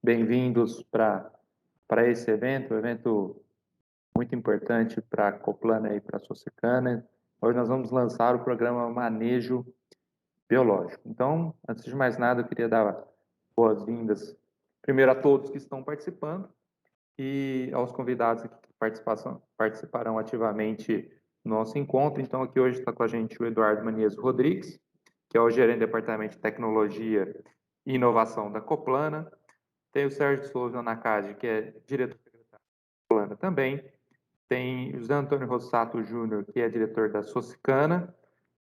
bem-vindos para esse evento, um evento muito importante para a Coplana e para a Socicana. Hoje nós vamos lançar o programa Manejo Biológico. Então, antes de mais nada, eu queria dar boas-vindas primeiro a todos que estão participando e aos convidados aqui que participarão ativamente do nosso encontro. Então, aqui hoje está com a gente o Eduardo Manias Rodrigues, que é o gerente do Departamento de Tecnologia e Inovação da Coplana. Tem o Sérgio Souza Nakagi, que é diretor da Coplana também. Tem o José Antônio Rossato Júnior, que é diretor da Socicana.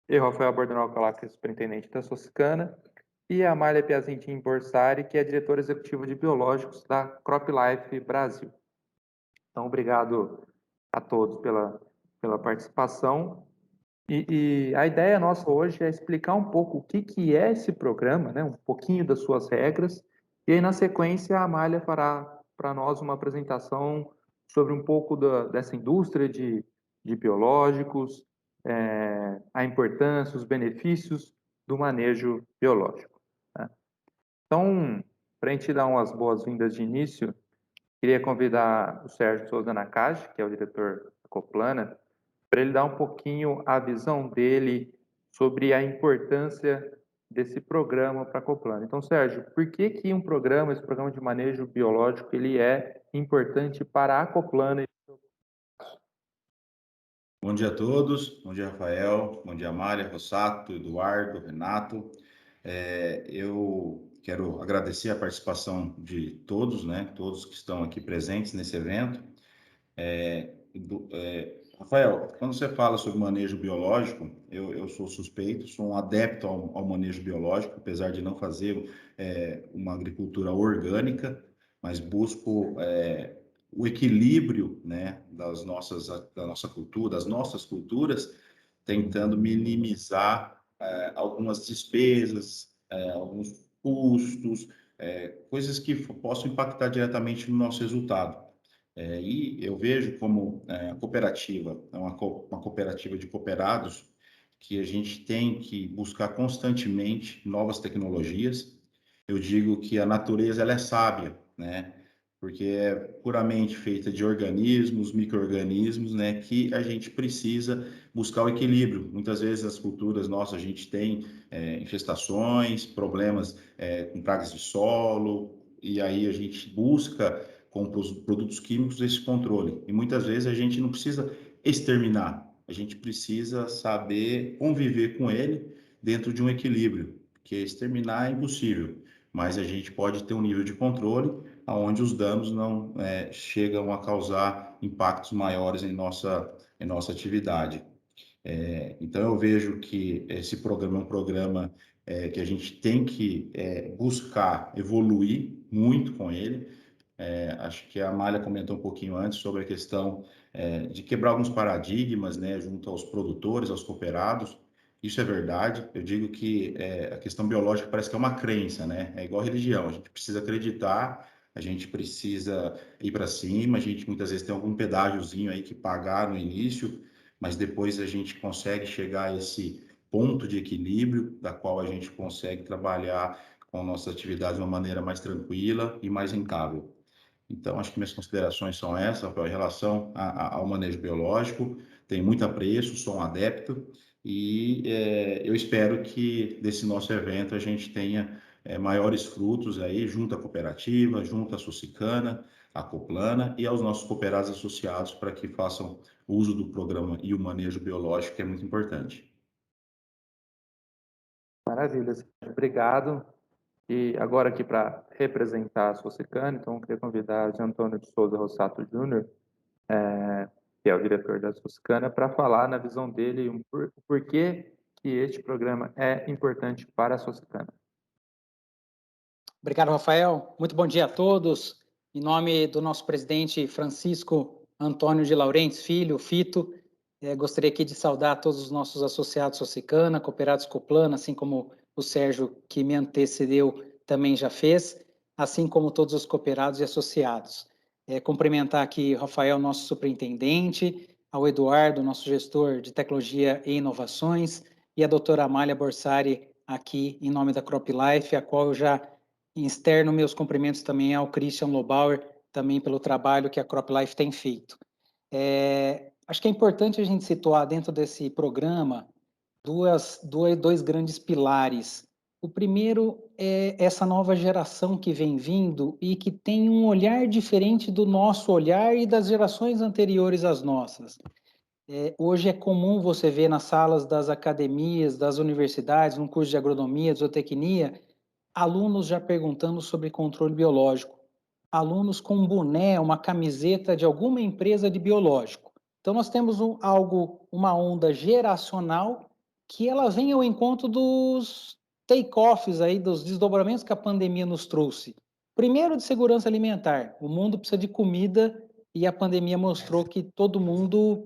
E o Rafael Bordenal Calac, que é superintendente da Socicana. E a Amália Piazentin Borsari, que é diretora executiva de biológicos da CropLife Brasil. Então, obrigado a todos pela participação. E a ideia nossa hoje é explicar um pouco o que é esse programa, né? Um pouquinho das suas regras, e aí, na sequência, a Amália fará para nós uma apresentação sobre um pouco dessa indústria de biológicos, a importância, os benefícios do manejo biológico, né? Então, para a gente dar umas boas-vindas de início, queria convidar o Sérgio Souza Nakagi, que é o diretor da Coplana, para ele dar um pouquinho a visão dele sobre a importância desse programa para a Coplana. Então, Sérgio, por que esse programa de manejo biológico, ele é importante para a Coplana? Bom dia a todos, bom dia Rafael, bom dia Amália, Rossato, Eduardo, Renato. Eu quero agradecer a participação de todos, né? Todos que estão aqui presentes nesse evento. Rafael, quando você fala sobre manejo biológico, eu sou suspeito, sou um adepto ao manejo biológico, apesar de não fazer uma agricultura orgânica, mas busco o equilíbrio, né, da nossa cultura, das nossas culturas, tentando minimizar algumas despesas, alguns custos, coisas que possam impactar diretamente no nosso resultado. E eu vejo como a cooperativa é uma cooperativa de cooperados que a gente tem que buscar constantemente novas tecnologias. Eu digo que a natureza ela é sábia, né? Porque é puramente feita de organismos, micro-organismos, né? Que a gente precisa buscar o equilíbrio. Muitas vezes as culturas nossas a gente tem infestações, problemas com pragas de solo, e aí a gente busca com os produtos químicos esse controle. E muitas vezes a gente não precisa exterminar, a gente precisa saber conviver com ele dentro de um equilíbrio, porque exterminar é impossível, mas a gente pode ter um nível de controle onde os danos não chegam a causar impactos maiores em nossa atividade. Então, eu vejo que esse programa é um programa que a gente tem que buscar evoluir muito com ele. Acho que a Amália comentou um pouquinho antes sobre a questão de quebrar alguns paradigmas, né, junto aos produtores, aos cooperados. Isso é verdade. Eu digo que a questão biológica parece que é uma crença, né? É igual religião. A gente precisa acreditar, a gente precisa ir para cima. A gente muitas vezes tem algum pedágiozinho aí que pagar no início, mas depois a gente consegue chegar a esse ponto de equilíbrio, da qual a gente consegue trabalhar com a nossa atividade de uma maneira mais tranquila e mais rentável. Então, acho que minhas considerações são essas, Rafael, em relação ao manejo biológico. Tem muito apreço, sou um adepto e eu espero que desse nosso evento a gente tenha maiores frutos aí, junto à cooperativa, junto à Socicana, à Coplana e aos nossos cooperados associados para que façam uso do programa e o manejo biológico, que é muito importante. Maravilha, Sérgio. Obrigado. E agora aqui para representar a Socicana, então eu queria convidar o José Antônio de Souza Rossato Júnior, que é o diretor da Socicana, para falar na visão dele o porquê que este programa é importante para a Socicana. Obrigado, Rafael. Muito bom dia a todos. Em nome do nosso presidente Francisco Antônio de Laurentes Filho, Fito, gostaria aqui de saudar todos os nossos associados Socicana, cooperados Coplana, assim como o Sérgio, que me antecedeu, também já fez, assim como todos os cooperados e associados. Cumprimentar aqui o Rafael, nosso superintendente, ao Eduardo, nosso gestor de tecnologia e inovações, e a doutora Amália Borsari, aqui em nome da CropLife, a qual eu já externo meus cumprimentos também ao Christian Lobauer, também pelo trabalho que a CropLife tem feito. Acho que é importante a gente situar dentro desse programa dois grandes pilares. O primeiro é essa nova geração que vem vindo e que tem um olhar diferente do nosso olhar e das gerações anteriores às nossas. Hoje é comum você ver nas salas das academias, das universidades, no curso de agronomia, de zootecnia, alunos já perguntando sobre controle biológico, alunos com um boné, uma camiseta de alguma empresa de biológico. Então, nós temos uma onda geracional que ela vem ao encontro dos take-offs aí, dos desdobramentos que a pandemia nos trouxe. Primeiro, de segurança alimentar. O mundo precisa de comida e a pandemia mostrou que todo mundo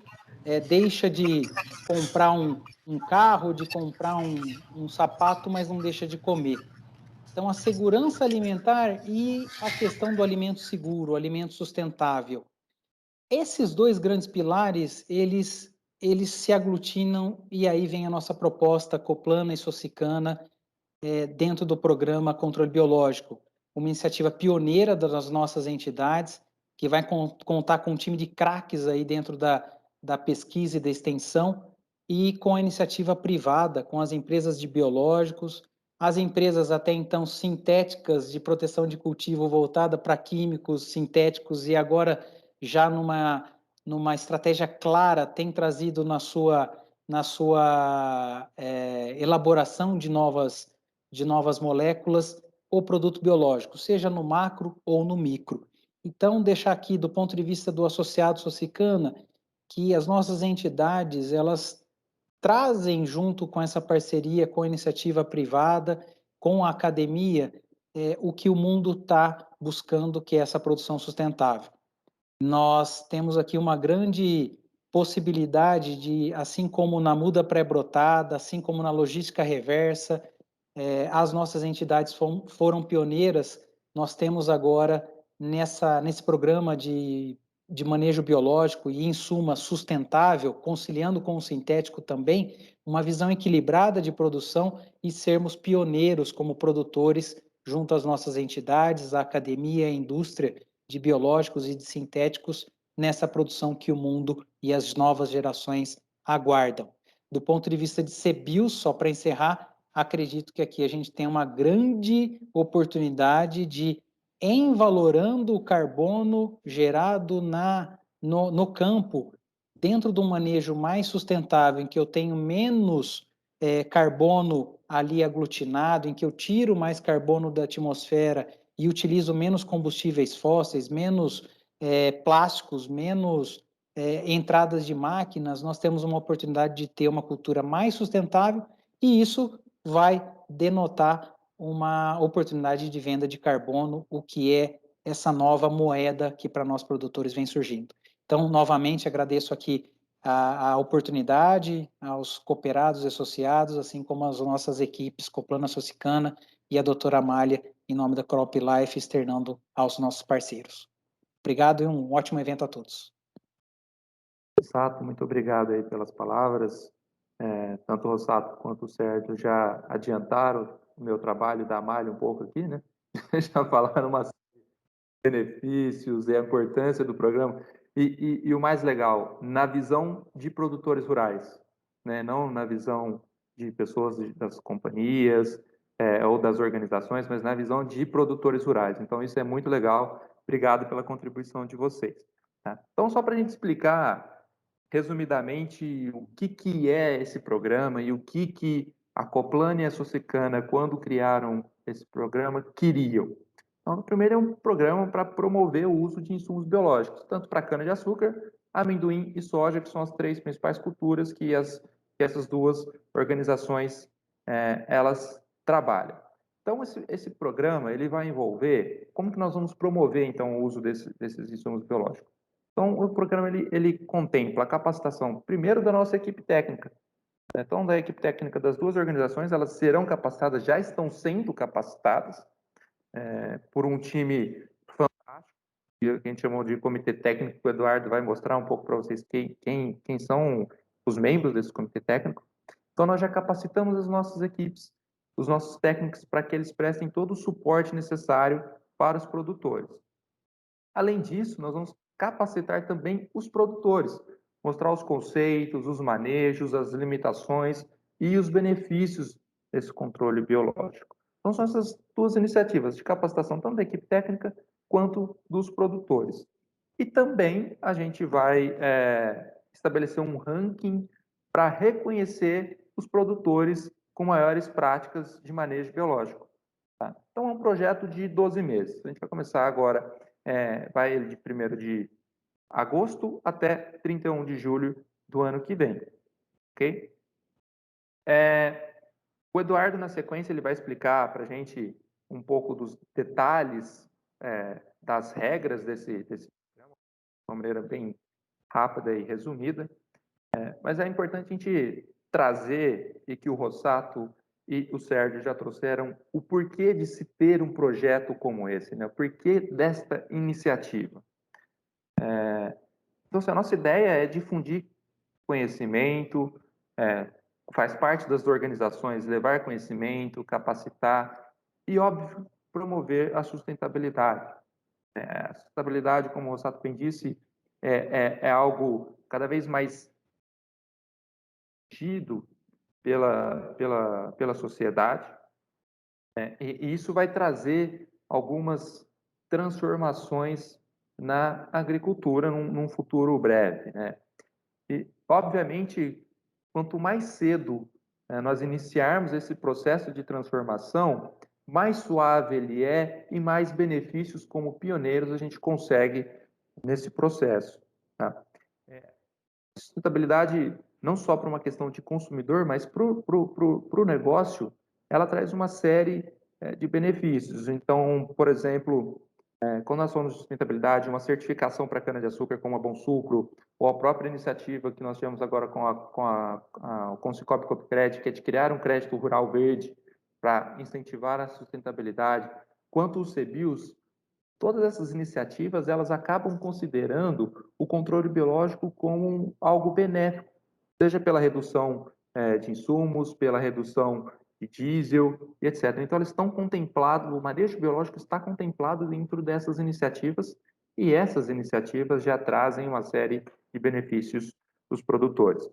deixa de comprar um carro, de comprar um sapato, mas não deixa de comer. Então, a segurança alimentar e a questão do alimento seguro, o alimento sustentável. Esses dois grandes pilares, eles se aglutinam e aí vem a nossa proposta Coplana e Socicana dentro do programa Controle Biológico, uma iniciativa pioneira das nossas entidades, que vai contar com um time de craques aí dentro da pesquisa e da extensão, e com a iniciativa privada, com as empresas de biológicos, as empresas até então sintéticas de proteção de cultivo voltada para químicos sintéticos e agora já numa estratégia clara tem trazido na sua elaboração de novas moléculas ou produto biológico, seja no macro ou no micro. Então, deixar aqui do ponto de vista do associado Socicana que as nossas entidades, elas trazem junto com essa parceria com a iniciativa privada, com a academia, o que o mundo está buscando, que é essa produção sustentável. Nós temos aqui uma grande possibilidade de, assim como na muda pré-brotada, assim como na logística reversa, as nossas entidades foram pioneiras, nós temos agora nesse programa de manejo biológico e insuma sustentável, conciliando com o sintético também, uma visão equilibrada de produção e sermos pioneiros como produtores junto às nossas entidades, a academia, a indústria de biológicos e de sintéticos nessa produção que o mundo e as novas gerações aguardam. Do ponto de vista de CBIOS, só para encerrar, acredito que aqui a gente tem uma grande oportunidade de, em valorando o carbono gerado no campo, dentro de um manejo mais sustentável, em que eu tenho menos carbono ali aglutinado, em que eu tiro mais carbono da atmosfera e utilizo menos combustíveis fósseis, menos plásticos, menos entradas de máquinas, nós temos uma oportunidade de ter uma cultura mais sustentável e isso vai denotar uma oportunidade de venda de carbono, o que é essa nova moeda que para nós produtores vem surgindo. Então, novamente, agradeço aqui a oportunidade aos cooperados e associados, assim como as nossas equipes Coplana Socicana e a doutora Amália, em nome da CropLife, externando aos nossos parceiros. Obrigado e um ótimo evento a todos. Sato, muito obrigado aí pelas palavras. Tanto o Rossato quanto o Sérgio já adiantaram o meu trabalho da Amália um pouco aqui, né? Já falaram umas benefícios e a importância do programa. E o mais legal, na visão de produtores rurais, né? Não na visão de pessoas das companhias ou das organizações, mas na visão de produtores rurais. Então, isso é muito legal. Obrigado pela contribuição de vocês. Tá? Então, só para a gente explicar resumidamente o que é esse programa e o que a Coplana e a Socicana, quando criaram esse programa, queriam. Então, o primeiro é um programa para promover o uso de insumos biológicos, tanto para cana-de-açúcar, amendoim e soja, que são as três principais culturas que essas duas organizações elas trabalham. Então, esse programa ele vai envolver como que nós vamos promover então o uso desses insumos biológicos. Então, o programa ele contempla a capacitação, primeiro, da nossa equipe técnica. Então, da equipe técnica das duas organizações, elas serão capacitadas, já estão sendo capacitadas por um time fantástico, que a gente chamou de comitê técnico. O Eduardo vai mostrar um pouco para vocês quem são os membros desse comitê técnico. Então, nós já capacitamos as nossas equipes os nossos técnicos para que eles prestem todo o suporte necessário para os produtores. Além disso, nós vamos capacitar também os produtores, mostrar os conceitos, os manejos, as limitações e os benefícios desse controle biológico. Então, são essas duas iniciativas de capacitação, tanto da equipe técnica quanto dos produtores. E também a gente vai estabelecer um ranking para reconhecer os produtores com maiores práticas de manejo biológico. Tá? Então, é um projeto de 12 meses. A gente vai começar agora, vai de 1º de agosto até 31 de julho do ano que vem. Ok? O Eduardo, na sequência, ele vai explicar para a gente um pouco dos detalhes das regras desse programa, de uma maneira bem rápida e resumida. Mas é importante a gente trazer, e que o Rossato e o Sérgio já trouxeram, o porquê de se ter um projeto como esse, né? O porquê desta iniciativa. Então, a nossa ideia é difundir conhecimento, faz parte das organizações levar conhecimento, capacitar e, óbvio, promover a sustentabilidade. A sustentabilidade, como o Rossato bem disse, é algo cada vez mais exigido pela sociedade, e isso vai trazer algumas transformações na agricultura num futuro breve, né? E, obviamente, quanto mais cedo nós iniciarmos esse processo de transformação, mais suave ele é e mais benefícios como pioneiros a gente consegue nesse processo. Tá? Sustentabilidade, não só para uma questão de consumidor, mas para o negócio, ela traz uma série de benefícios. Então, por exemplo, quando nós falamos de sustentabilidade, uma certificação para cana-de-açúcar como a Bom Sucro, ou a própria iniciativa que nós tivemos agora com o Cicobi Copcred, que é de criar um crédito rural verde para incentivar a sustentabilidade, quanto os CBIOS, todas essas iniciativas, elas acabam considerando o controle biológico como algo benéfico, seja pela redução de insumos, pela redução de diesel, etc. Então, eles estão contemplados, o manejo biológico está contemplado dentro dessas iniciativas, e essas iniciativas já trazem uma série de benefícios para os produtores.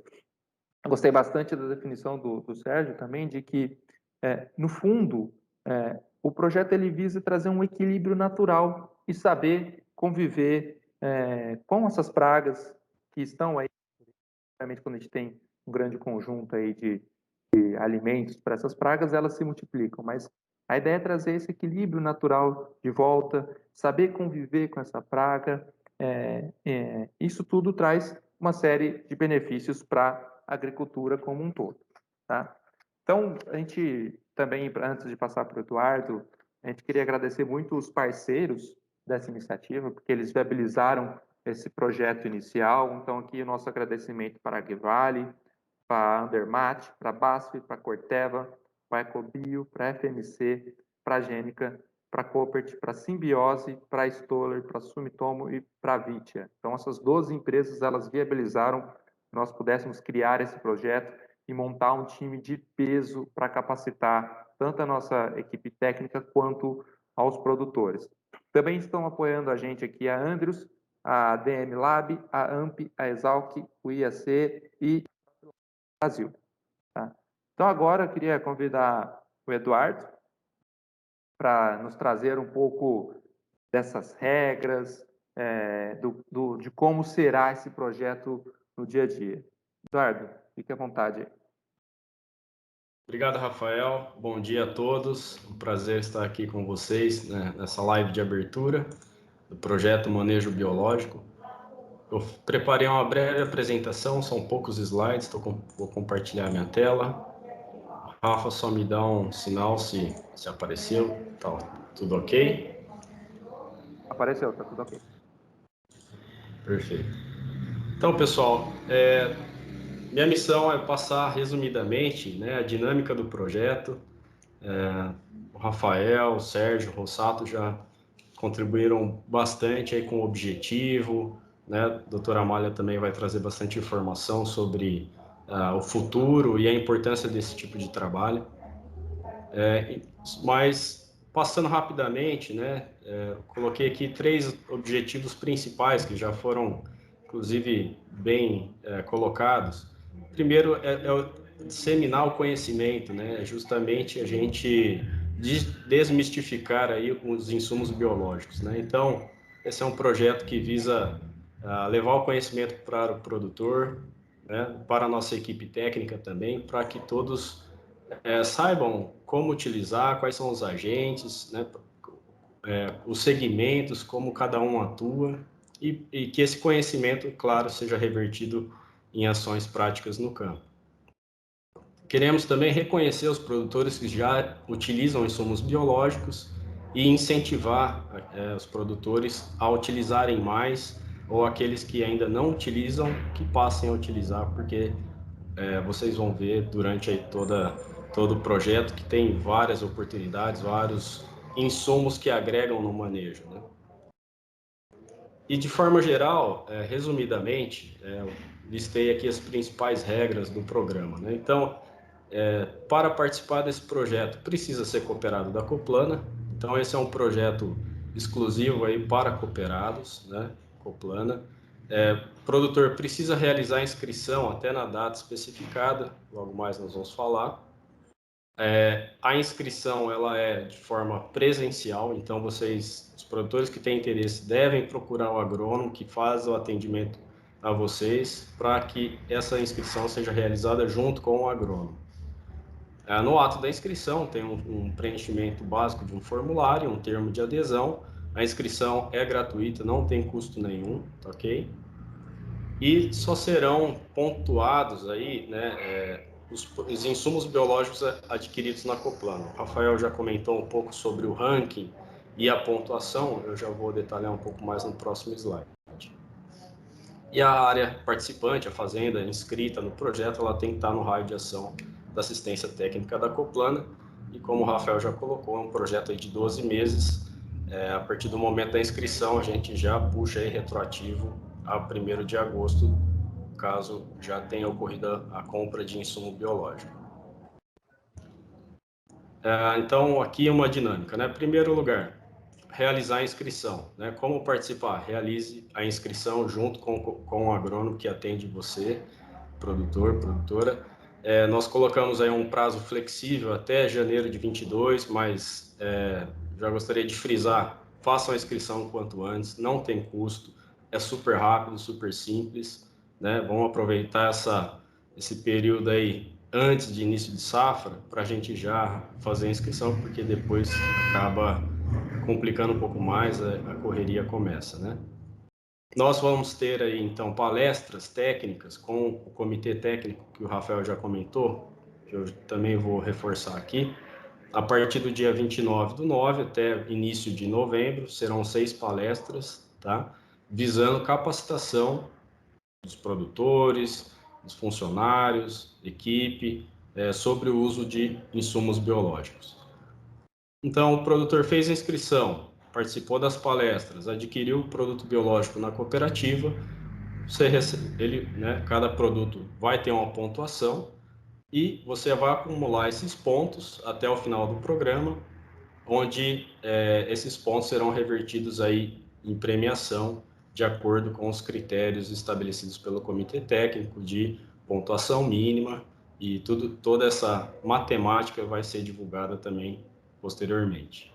Eu gostei bastante da definição do Sérgio também, de que, no fundo, o projeto ele visa trazer um equilíbrio natural e saber conviver com essas pragas que estão aí, realmente quando a gente tem um grande conjunto aí de alimentos para essas pragas, elas se multiplicam, mas a ideia é trazer esse equilíbrio natural de volta, saber conviver com essa praga, isso tudo traz uma série de benefícios para a agricultura como um todo. Tá? Então, a gente também, antes de passar para o Eduardo, a gente queria agradecer muito os parceiros dessa iniciativa, porque eles viabilizaram esse projeto inicial. Então, aqui o nosso agradecimento para a Agvale, para a Andermatt, para a BASF, para a Corteva, para a Ecobio, para a FMC, para a Gênica, para a Coopert, para a Simbiose, para a Stoller, para a Sumitomo e para a Vitia. Então, essas 12 empresas, elas viabilizaram que nós pudéssemos criar esse projeto e montar um time de peso para capacitar tanto a nossa equipe técnica quanto aos produtores. Também estão apoiando a gente aqui a Andrews, a DM Lab, a AMP, a Exalc, o IAC e o Brasil. Tá? Então, agora eu queria convidar o Eduardo para nos trazer um pouco dessas regras, de como será esse projeto no dia a dia. Eduardo, fique à vontade aí. Obrigado, Rafael. Bom dia a todos. Um prazer estar aqui com vocês, né, nessa live de abertura do projeto Manejo Biológico. Eu preparei uma breve apresentação, são poucos slides, vou compartilhar minha tela. Rafa, só me dá um sinal se apareceu. Tá tudo ok? Apareceu, tá tudo ok. Perfeito. Então, pessoal, minha missão é passar resumidamente, né, a dinâmica do projeto. O Rafael, o Sérgio, o Rossato já contribuíram bastante aí com o objetivo, né? A doutora Amália também vai trazer bastante informação sobre o futuro e a importância desse tipo de trabalho. Mas, passando rapidamente, né, coloquei aqui 3 objetivos principais que já foram, inclusive, bem colocados. Primeiro é disseminar o conhecimento, né, justamente a gente desmistificar aí os insumos biológicos, né. Então, esse é um projeto que visa levar o conhecimento para o produtor, né, para a nossa equipe técnica também, para que todos saibam como utilizar, quais são os agentes, né, os segmentos, como cada um atua, e que esse conhecimento, claro, seja revertido em ações práticas no campo. Queremos também reconhecer os produtores que já utilizam insumos biológicos e incentivar os produtores a utilizarem mais, ou aqueles que ainda não utilizam, que passem a utilizar, porque vocês vão ver durante aí todo o projeto que tem várias oportunidades, vários insumos que agregam no manejo, né? E de forma geral, resumidamente, listei aqui as principais regras do programa, né? Então, para participar desse projeto, precisa ser cooperado da Coplana. Então, esse é um projeto exclusivo aí para cooperados, né? Coplana. O produtor precisa realizar a inscrição até na data especificada, logo mais nós vamos falar. A inscrição ela é de forma presencial, então os produtores que têm interesse, devem procurar o agrônomo que faz o atendimento a vocês, para que essa inscrição seja realizada junto com o agrônomo. No ato da inscrição tem um preenchimento básico de um formulário, um termo de adesão. A inscrição é gratuita, não tem custo nenhum, tá ok? E só serão pontuados aí, né, os insumos biológicos adquiridos na Coplana. O Rafael já comentou um pouco sobre o ranking e a pontuação, eu já vou detalhar um pouco mais no próximo slide. E a área participante, a fazenda inscrita no projeto, ela tem que estar no raio de ação da assistência técnica da Coplana, e como o Rafael já colocou, é um projeto aí de 12 meses, a partir do momento da inscrição a gente já puxa aí retroativo a 1º de agosto, caso já tenha ocorrido a compra de insumo biológico. Então, aqui é uma dinâmica, né? Primeiro lugar, realizar a inscrição, né? Como participar? Realize a inscrição junto com o agrônomo que atende você, produtor, produtora. Nós colocamos aí um prazo flexível até janeiro de 22, mas já gostaria de frisar, façam a inscrição o quanto antes, não tem custo, é super rápido, super simples, né? Vamos aproveitar esse período aí antes de início de safra para a gente já fazer a inscrição, porque depois acaba complicando um pouco mais, a correria começa, né? Nós vamos ter aí, então, palestras técnicas com o comitê técnico, que o Rafael já comentou, que eu também vou reforçar aqui. A partir do dia 29/9 até início de novembro, serão 6 palestras, tá? Visando capacitação dos produtores, dos funcionários, equipe, sobre o uso de insumos biológicos. Então, o produtor fez a inscrição, participou das palestras, adquiriu o produto biológico na cooperativa, cada produto vai ter uma pontuação e você vai acumular esses pontos até o final do programa, onde esses pontos serão revertidos aí em premiação de acordo com os critérios estabelecidos pelo comitê técnico de pontuação mínima, e toda essa matemática vai ser divulgada também posteriormente.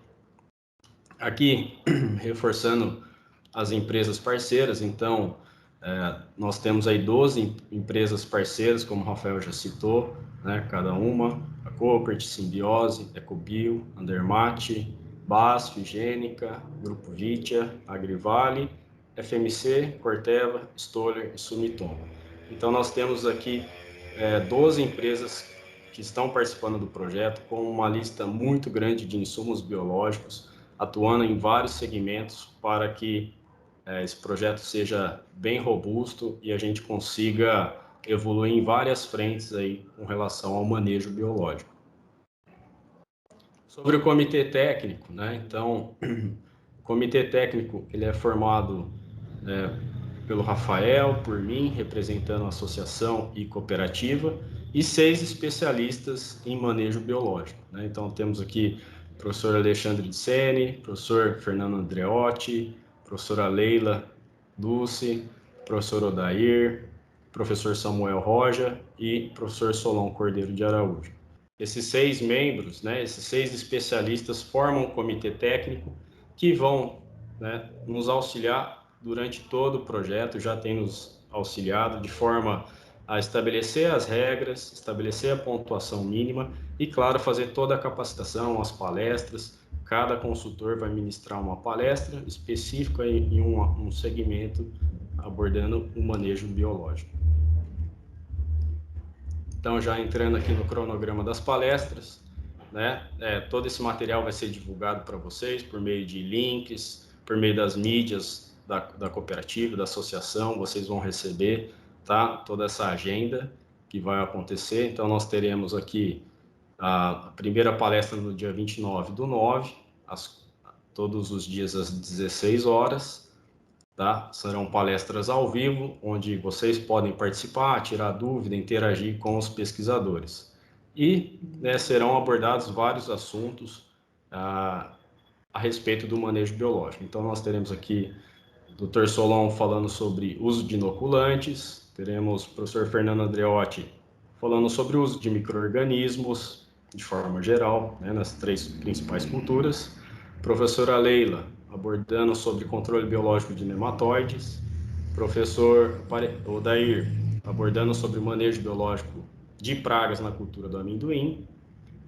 Aqui, reforçando as empresas parceiras, então, nós temos aí 12 empresas parceiras, como o Rafael já citou, né, cada uma, a Coopert, Simbiose, Ecobio, Andermatt, BASF, Gênica, Grupo Vitia, Agrivale, FMC, Corteva, Stoller e Sumitomo. Então, nós temos aqui 12 empresas que estão participando do projeto, com uma lista muito grande de insumos biológicos, atuando em vários segmentos para que esse projeto seja bem robusto e a gente consiga evoluir em várias frentes aí com relação ao manejo biológico. Sobre o comitê técnico, né? Então, o comitê técnico ele é formado pelo Rafael, por mim, representando a associação e cooperativa, e 6 especialistas em manejo biológico, né? Então, temos aqui o professor Alexandre de Sene, professor Fernando Andreotti, professora Leila Dulce, professor Odair, professor Samuel Roja e professor Solon Cordeiro de Araújo. Esses 6 membros, né, esses 6 especialistas formam um comitê técnico que vão, né, nos auxiliar durante todo o projeto, já tem nos auxiliado de forma a estabelecer as regras, estabelecer a pontuação mínima e, claro, fazer toda a capacitação, as palestras. Cada consultor vai ministrar uma palestra específica em um segmento abordando o manejo biológico. Então, já entrando aqui no cronograma das palestras, né, todo esse material vai ser divulgado para vocês por meio de links, por meio das mídias da cooperativa, da associação, vocês vão receber, tá, toda essa agenda que vai acontecer. Então, nós teremos aqui a primeira palestra no dia 29/9, todos os dias às 16 horas. Tá? Serão palestras ao vivo, onde vocês podem participar, tirar dúvida, interagir com os pesquisadores. E, né, serão abordados vários assuntos a respeito do manejo biológico. Então, nós teremos aqui o Dr. Solon falando sobre uso de inoculantes, teremos o professor Fernando Andreotti falando sobre o uso de micro-organismos, de forma geral, né, nas 3 principais culturas, professora Leila abordando sobre controle biológico de nematóides, professor Odair abordando sobre o manejo biológico de pragas na cultura do amendoim,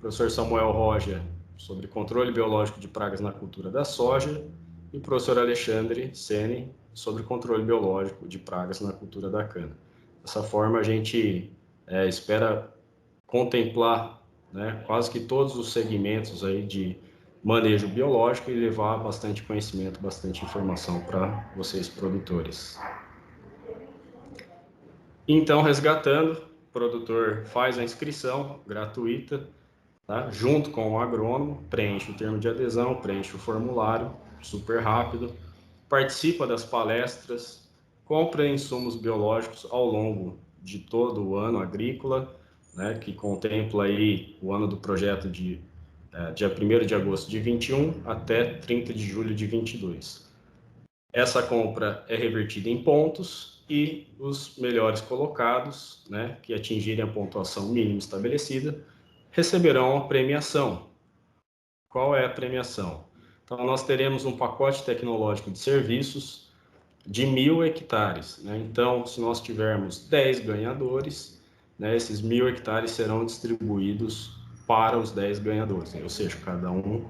professor Samuel Roja sobre controle biológico de pragas na cultura da soja e o professor Alexandre Sene sobre controle biológico de pragas na cultura da cana. Dessa forma, a gente espera contemplar, né, quase que todos os segmentos aí de manejo biológico e levar bastante conhecimento, bastante informação para vocês produtores. Então, resgatando, o produtor faz a inscrição gratuita, tá? Junto com o agrônomo, preenche o termo de adesão, preenche o formulário, super rápido, participa das palestras, compra insumos biológicos ao longo de todo o ano agrícola, né, que contempla aí o ano do projeto de dia 1º de agosto de 21 até 30 de julho de 22. Essa compra é revertida em pontos e os melhores colocados, né, que atingirem a pontuação mínima estabelecida, receberão a premiação. Qual é a premiação? Então, nós teremos um pacote tecnológico de serviços de 1.000 hectares. Né? Então, se nós tivermos 10 ganhadores, né, esses 1.000 hectares serão distribuídos para os 10 ganhadores, né? Ou seja, cada um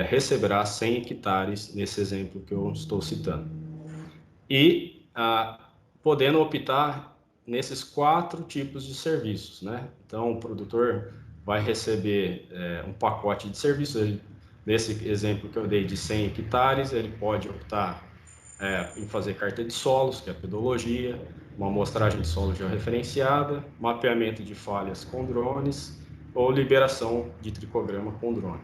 receberá 100 hectares nesse exemplo que eu estou citando. E podendo optar nesses 4 tipos de serviços, né? Então, o produtor vai receber um pacote de serviços. Nesse exemplo que eu dei de 100 hectares, ele pode optar em fazer carta de solos, que é a pedologia, uma amostragem de solo georreferenciada, mapeamento de falhas com drones ou liberação de tricograma com drone.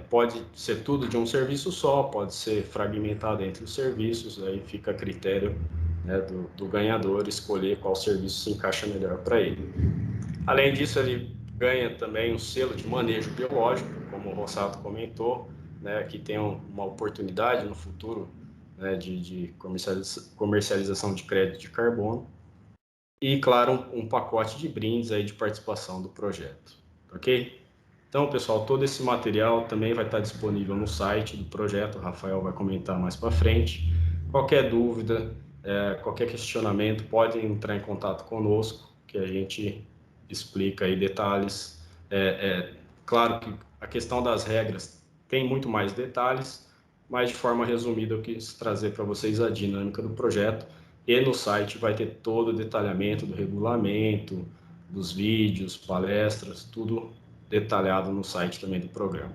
Pode ser tudo de um serviço só, pode ser fragmentado entre os serviços, aí fica a critério, né, do ganhador escolher qual serviço se encaixa melhor para ele. Além disso, ele ganha também um selo de manejo biológico, como o Rossato comentou, né, que tem uma oportunidade no futuro, né, de comercialização de crédito de carbono. E, claro, um pacote de brindes aí de participação do projeto. Ok? Então, pessoal, todo esse material também vai estar disponível no site do projeto. O Rafael vai comentar mais para frente. Qualquer dúvida, qualquer questionamento, pode entrar em contato conosco, que a gente explica aí detalhes. Claro que a questão das regras tem muito mais detalhes, mas de forma resumida eu quis trazer para vocês a dinâmica do projeto. E no site vai ter todo o detalhamento do regulamento, dos vídeos, palestras, tudo detalhado no site também do programa.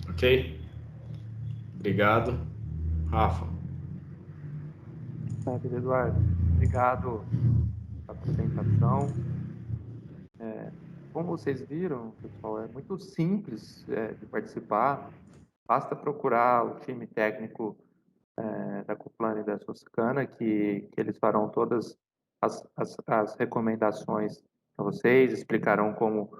Ok? Obrigado. Rafa. Querido Eduardo, obrigado pela apresentação. Como vocês viram, pessoal, é muito simples de participar. Basta procurar o time técnico da Coplano e da Socicana, que eles farão todas as recomendações para vocês, explicarão como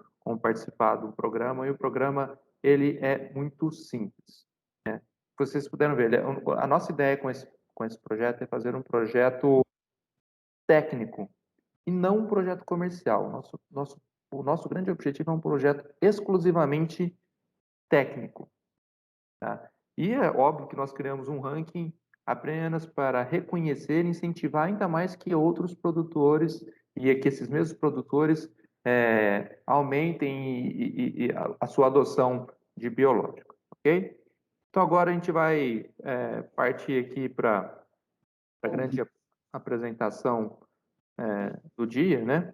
participar do programa, e o programa ele é muito simples. Vocês puderam ver, a nossa ideia com esse projeto é fazer um projeto técnico e não um projeto comercial. O nosso grande objetivo é um projeto exclusivamente técnico. Tá? E é óbvio que nós criamos um ranking apenas para reconhecer e incentivar ainda mais que outros produtores e que esses mesmos produtores aumentem a sua adoção de biológico, ok? Então agora a gente vai partir aqui para a grande apresentação do dia, né?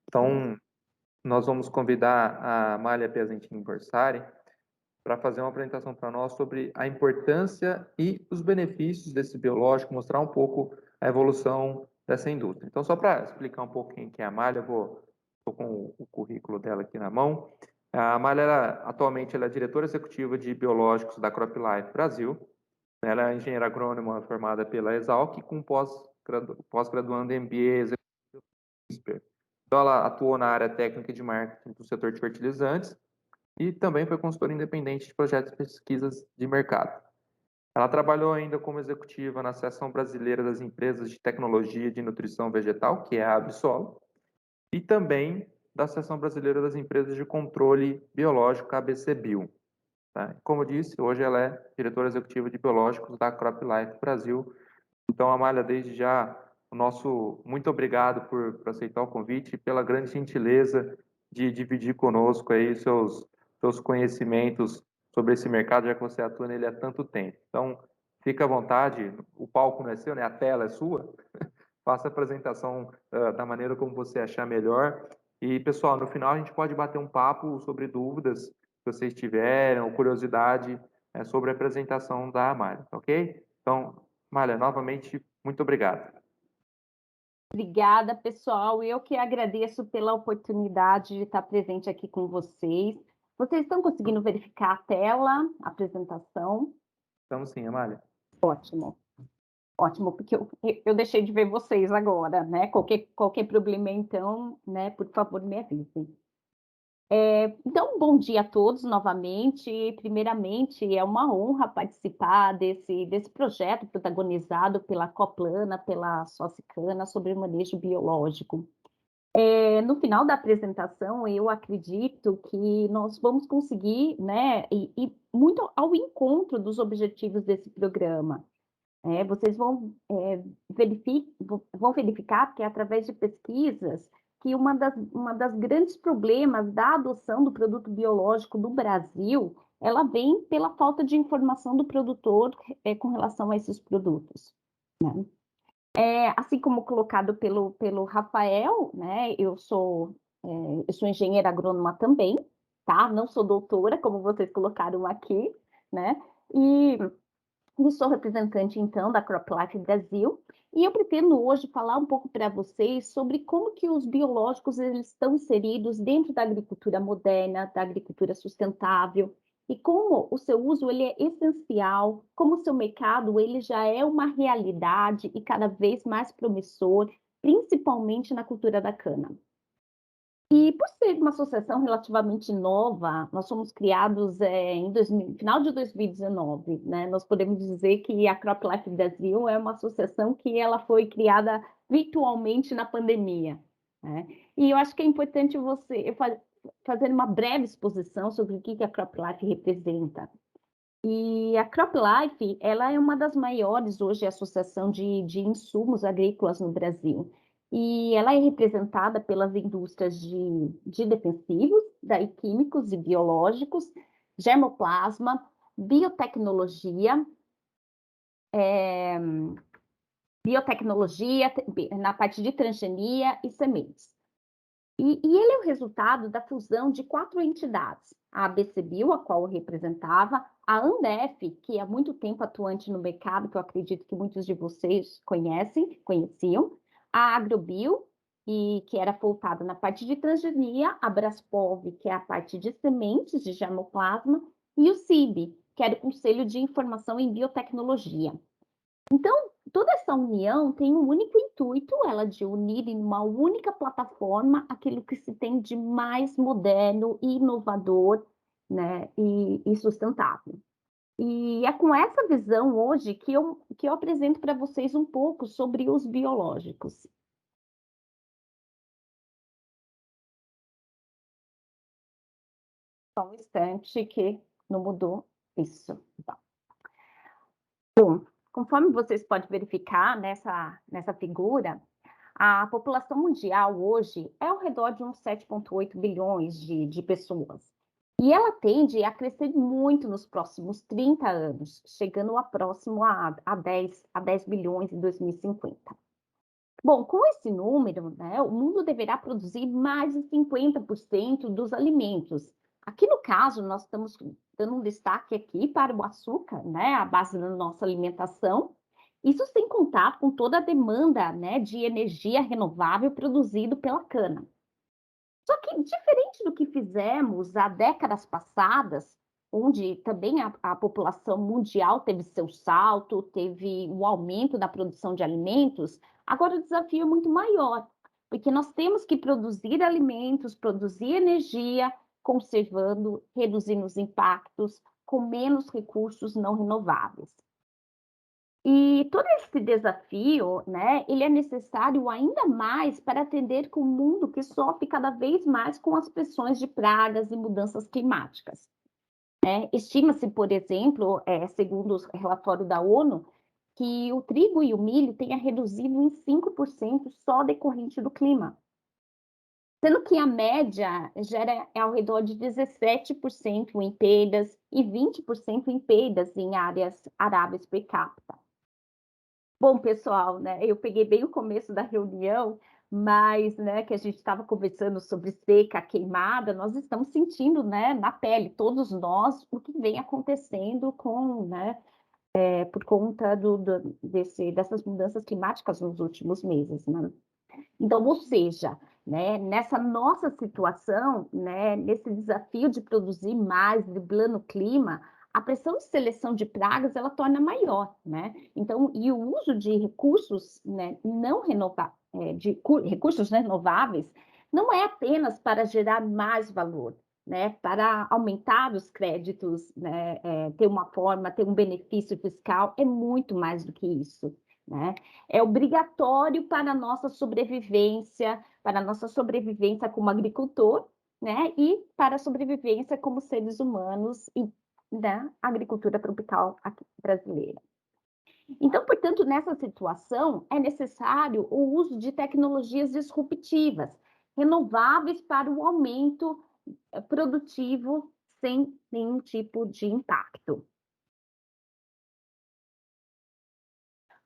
Então nós vamos convidar a Amália Piazentini Borsari para fazer uma apresentação para nós sobre a importância e os benefícios desse biológico, mostrar um pouco a evolução dessa indústria. Então, só para explicar um pouco quem é a Amália, estou com o currículo dela aqui na mão. A Amália, atualmente, ela é diretora executiva de biológicos da CropLife Brasil. Ela é engenheira agrônoma formada pela Exalc, com pós-graduando em MBA Executive. Então, ela atuou na área técnica de marketing do setor de fertilizantes e também foi consultora independente de projetos de pesquisas de mercado. Ela trabalhou ainda como executiva na Associação Brasileira das Empresas de Tecnologia de Nutrição Vegetal, que é a ABSOL, e também da Associação Brasileira das Empresas de Controle Biológico, a ABCBio. Tá? Como eu disse, hoje ela é diretora executiva de biológicos da CropLife Brasil. Então, Amália, desde já, o nosso muito obrigado por aceitar o convite e pela grande gentileza de dividir conosco aí seus conhecimentos sobre esse mercado, já que você atua nele há tanto tempo. Então, fica à vontade, o palco não é seu, né? A tela é sua. Faça a apresentação da maneira como você achar melhor. E, pessoal, no final a gente pode bater um papo sobre dúvidas que vocês tiverem, ou curiosidade sobre a apresentação da Amália, ok? Então, Amália, novamente, muito obrigado. Obrigada, pessoal. Eu que agradeço pela oportunidade de estar presente aqui com vocês. Vocês estão conseguindo verificar a tela, a apresentação? Estamos sim, Amália. Ótimo. Ótimo, porque eu deixei de ver vocês agora, né? Qualquer problema, então, né, por favor, me avisem. Então, bom dia a todos novamente. Primeiramente, é uma honra participar desse projeto protagonizado pela Coplana, pela Socicana, sobre manejo biológico. No final da apresentação, eu acredito que nós vamos conseguir, né, e muito ao encontro dos objetivos desse programa. Vocês vão verificar que, através de pesquisas, que uma das grandes problemas da adoção do produto biológico no Brasil, ela vem pela falta de informação do produtor com relação a esses produtos, né? Assim como colocado pelo Rafael, né, eu sou engenheira agrônoma também, tá? Não sou doutora, como vocês colocaram aqui, né? E sou representante, então, da CropLife Brasil, e eu pretendo hoje falar um pouco para vocês sobre como que os biológicos eles estão inseridos dentro da agricultura moderna, da agricultura sustentável, e como o seu uso ele é essencial, como o seu mercado ele já é uma realidade e cada vez mais promissor, principalmente na cultura da cana. E por ser uma associação relativamente nova, nós fomos criados final de 2019, né? Nós podemos dizer que a CropLife Brasil é uma associação que ela foi criada virtualmente na pandemia, né? E eu acho que é importante você fazer uma breve exposição sobre o que a CropLife representa. E a CropLife, ela é uma das maiores hoje associação de insumos agrícolas no Brasil. E ela é representada pelas indústrias de defensivos, daí químicos e biológicos, germoplasma, biotecnologia, na parte de transgenia e sementes. E ele é o resultado da fusão de 4 entidades, a ABCBio, a qual eu representava, a Andef, que há muito tempo atuante no mercado, que eu acredito que muitos de vocês conheciam, a Agrobio, que era voltada na parte de transgenia, a Braspov, que é a parte de sementes de germoplasma, e o CIB, que era o Conselho de Informação em Biotecnologia. Então, toda essa união tem um único intuito, ela de unir em uma única plataforma aquilo que se tem de mais moderno e inovador, né, e sustentável. E é com essa visão hoje que eu apresento para vocês um pouco sobre os biológicos. Só um instante que não mudou isso. Tá. Bom, conforme vocês podem verificar nessa figura, a população mundial hoje é ao redor de uns 7,8 bilhões de pessoas. E ela tende a crescer muito nos próximos 30 anos, chegando a próximo a 10 bilhões em 2050. Bom, com esse número, né, o mundo deverá produzir mais de 50% dos alimentos. Aqui no caso, nós estamos dando um destaque aqui para o açúcar, né, a base da nossa alimentação. Isso sem contar com toda a demanda, né, de energia renovável produzido pela cana. Só que, diferente do que fizemos há décadas passadas, onde também a população mundial teve seu salto, teve um aumento da produção de alimentos, agora o desafio é muito maior, porque nós temos que produzir alimentos, produzir energia, conservando, reduzindo os impactos, com menos recursos não renováveis. E todo esse desafio, né, ele é necessário ainda mais para atender com um mundo que sofre cada vez mais com as pressões de pragas e mudanças climáticas. Estima-se, por exemplo, segundo o relatório da ONU, que o trigo e o milho tenha reduzido em 5% só decorrente do clima, sendo que a média é ao redor de 17% em perdas e 20% em perdas em áreas aráveis per capita. Bom, pessoal, né, eu peguei bem o começo da reunião, mas, né, que a gente estava conversando sobre seca, queimada, nós estamos sentindo, né, na pele, todos nós, o que vem acontecendo com, né, por conta dessas mudanças climáticas nos últimos meses, né? Então, ou seja, né, nessa nossa situação, né, nesse desafio de produzir mais, driblando o clima, a pressão de seleção de pragas ela torna maior, né? Então, e o uso de recursos, né, não renováveis, recursos renováveis, não é apenas para gerar mais valor, né, para aumentar os créditos, né, ter uma forma, ter um benefício fiscal, é muito mais do que isso, né? É obrigatório para a nossa sobrevivência como agricultor, né? E para a sobrevivência como seres humanos e da agricultura tropical aqui brasileira. Então, portanto, nessa situação, é necessário o uso de tecnologias disruptivas, renováveis para o aumento produtivo sem nenhum tipo de impacto.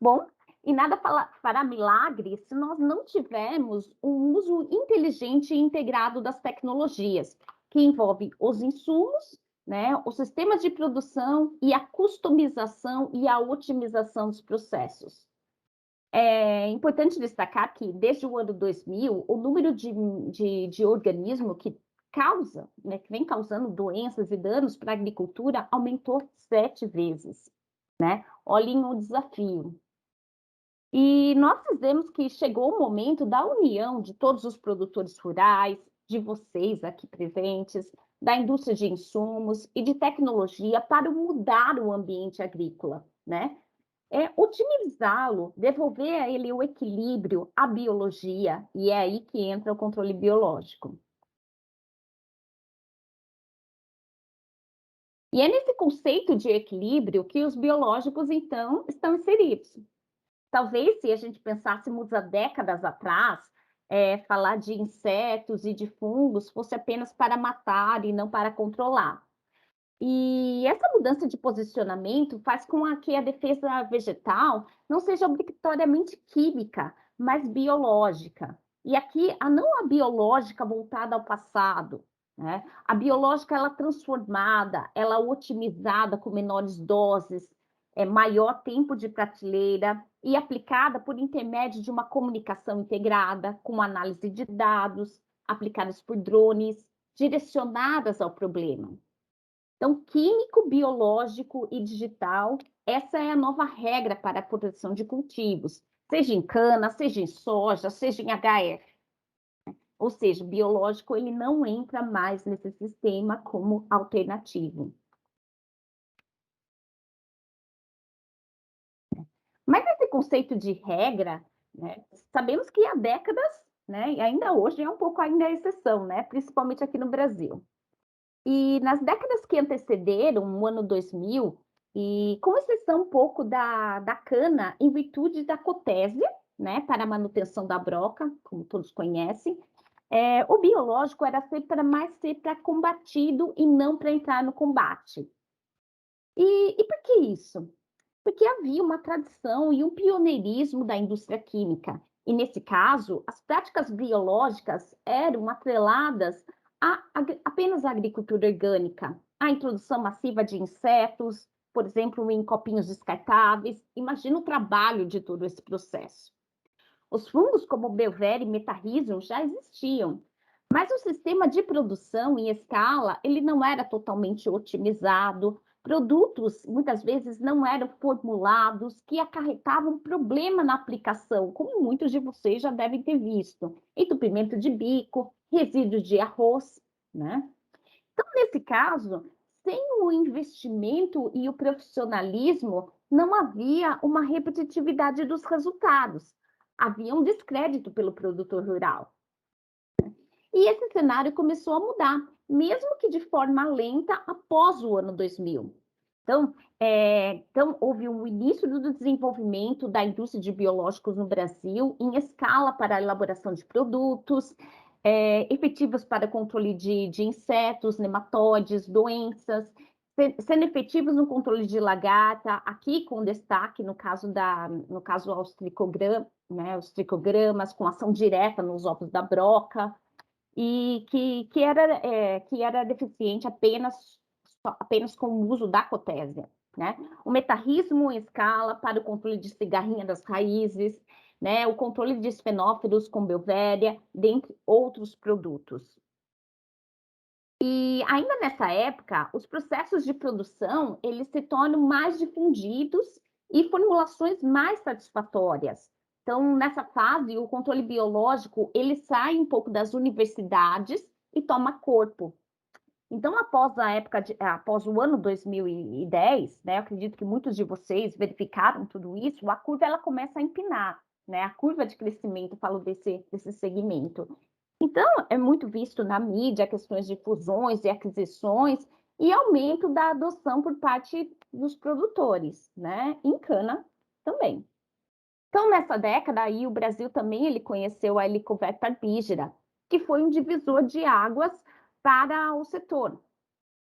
Bom, e nada fará milagre se nós não tivermos um uso inteligente e integrado das tecnologias, que envolve os insumos, né, os sistemas de produção e a customização e a otimização dos processos. É importante destacar que, desde o ano 2000, o número de organismo que causa, né, que vem causando doenças e danos para a agricultura aumentou 7 vezes, né? Olhem o desafio. E nós dizemos que chegou o momento da união de todos os produtores rurais, de vocês aqui presentes, da indústria de insumos e de tecnologia para mudar o ambiente agrícola, né? Otimizá-lo, devolver a ele o equilíbrio, a biologia, e é aí que entra o controle biológico. E é nesse conceito de equilíbrio que os biológicos, então, estão inseridos. Talvez, se a gente pensássemos há décadas atrás, falar de insetos e de fungos fosse apenas para matar e não para controlar. E essa mudança de posicionamento faz com que a defesa vegetal não seja obrigatoriamente química, mas biológica. E aqui, não a biológica voltada ao passado, né? A biológica, ela transformada, ela otimizada com menores doses, maior tempo de prateleira e aplicada por intermédio de uma comunicação integrada, com análise de dados, aplicadas por drones, direcionadas ao problema. Então, químico, biológico e digital essa é a nova regra para a proteção de cultivos, seja em cana, seja em soja, seja em HF. Ou seja, o biológico ele não entra mais nesse sistema como alternativo. Mas esse conceito de regra, né, sabemos que há décadas, né, e ainda hoje é um pouco ainda a exceção, né, principalmente aqui no Brasil. E nas décadas que antecederam o ano 2000, e com exceção um pouco da cana, em virtude da cotésia, né, para a manutenção da broca, como todos conhecem, o biológico era sempre para mais ser para combatido e não para entrar no combate. E por que isso? Porque havia uma tradição e um pioneirismo da indústria química. E, nesse caso, as práticas biológicas eram atreladas apenas à agricultura orgânica, à introdução massiva de insetos, por exemplo, em copinhos descartáveis. Imagina o trabalho de todo esse processo. Os fungos como Beauveria e Metarrhizium já existiam, mas o sistema de produção em escala ele não era totalmente otimizado, produtos muitas vezes não eram formulados, que acarretavam problema na aplicação, como muitos de vocês já devem ter visto, entupimento de bico, resíduos de arroz, né? Então, nesse caso, sem o investimento e o profissionalismo, não havia uma repetitividade dos resultados, havia um descrédito pelo produtor rural. E esse cenário começou a mudar, mesmo que de forma lenta após o ano 2000. Então houve um início do desenvolvimento da indústria de biológicos no Brasil, em escala para a elaboração de produtos, efetivos para controle de insetos, nematóides, doenças, sendo efetivos no controle de lagarta, aqui com destaque no caso aos tricogramas, né, os tricogramas, com ação direta nos ovos da broca, e que era deficiente apenas com o uso da cotésia, né? O metarrismo em escala para o controle de cigarrinha das raízes, né? O controle de esfenófilos com Beauveria, dentre outros produtos. E ainda nessa época, os processos de produção eles se tornam mais difundidos e formulações mais satisfatórias. Então, nessa fase, o controle biológico ele sai um pouco das universidades e toma corpo. Então, após o ano 2010, né, eu acredito que muitos de vocês verificaram tudo isso, a curva ela começa a empinar, né? A curva de crescimento, eu falo desse segmento. Então, é muito visto na mídia questões de fusões e aquisições e aumento da adoção por parte dos produtores, né? Em cana também. Então, nessa década aí, o Brasil também ele conheceu a Helicobacter pygera, que foi um divisor de águas para o setor,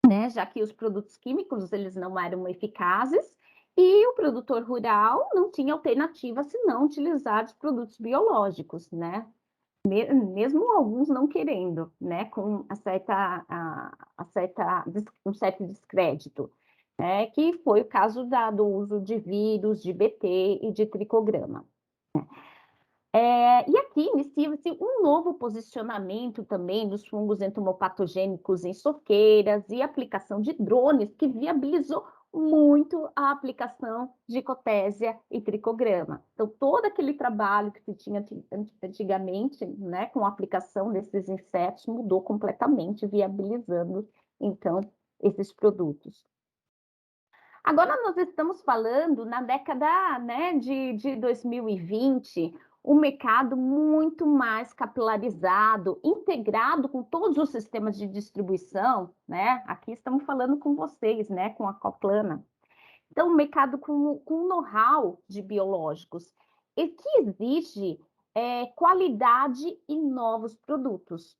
né? Já que os produtos químicos eles não eram eficazes e o produtor rural não tinha alternativa senão utilizar os produtos biológicos, né? Mesmo alguns não querendo, né? Com um certo descrédito. Que foi o caso do uso de vírus, de BT e de tricograma. E aqui inicia-se um novo posicionamento também dos fungos entomopatogênicos em soqueiras e aplicação de drones que viabilizou muito a aplicação de cotésia e tricograma. Então, todo aquele trabalho que se tinha antigamente, né, com a aplicação desses insetos, mudou completamente, viabilizando, então, esses produtos. Agora nós estamos falando na década, né, de 2020, um mercado muito mais capilarizado, integrado com todos os sistemas de distribuição, né? Aqui estamos falando com vocês, né, com a Coplana. Então, um mercado com know-how de biológicos e que exige qualidade e novos produtos.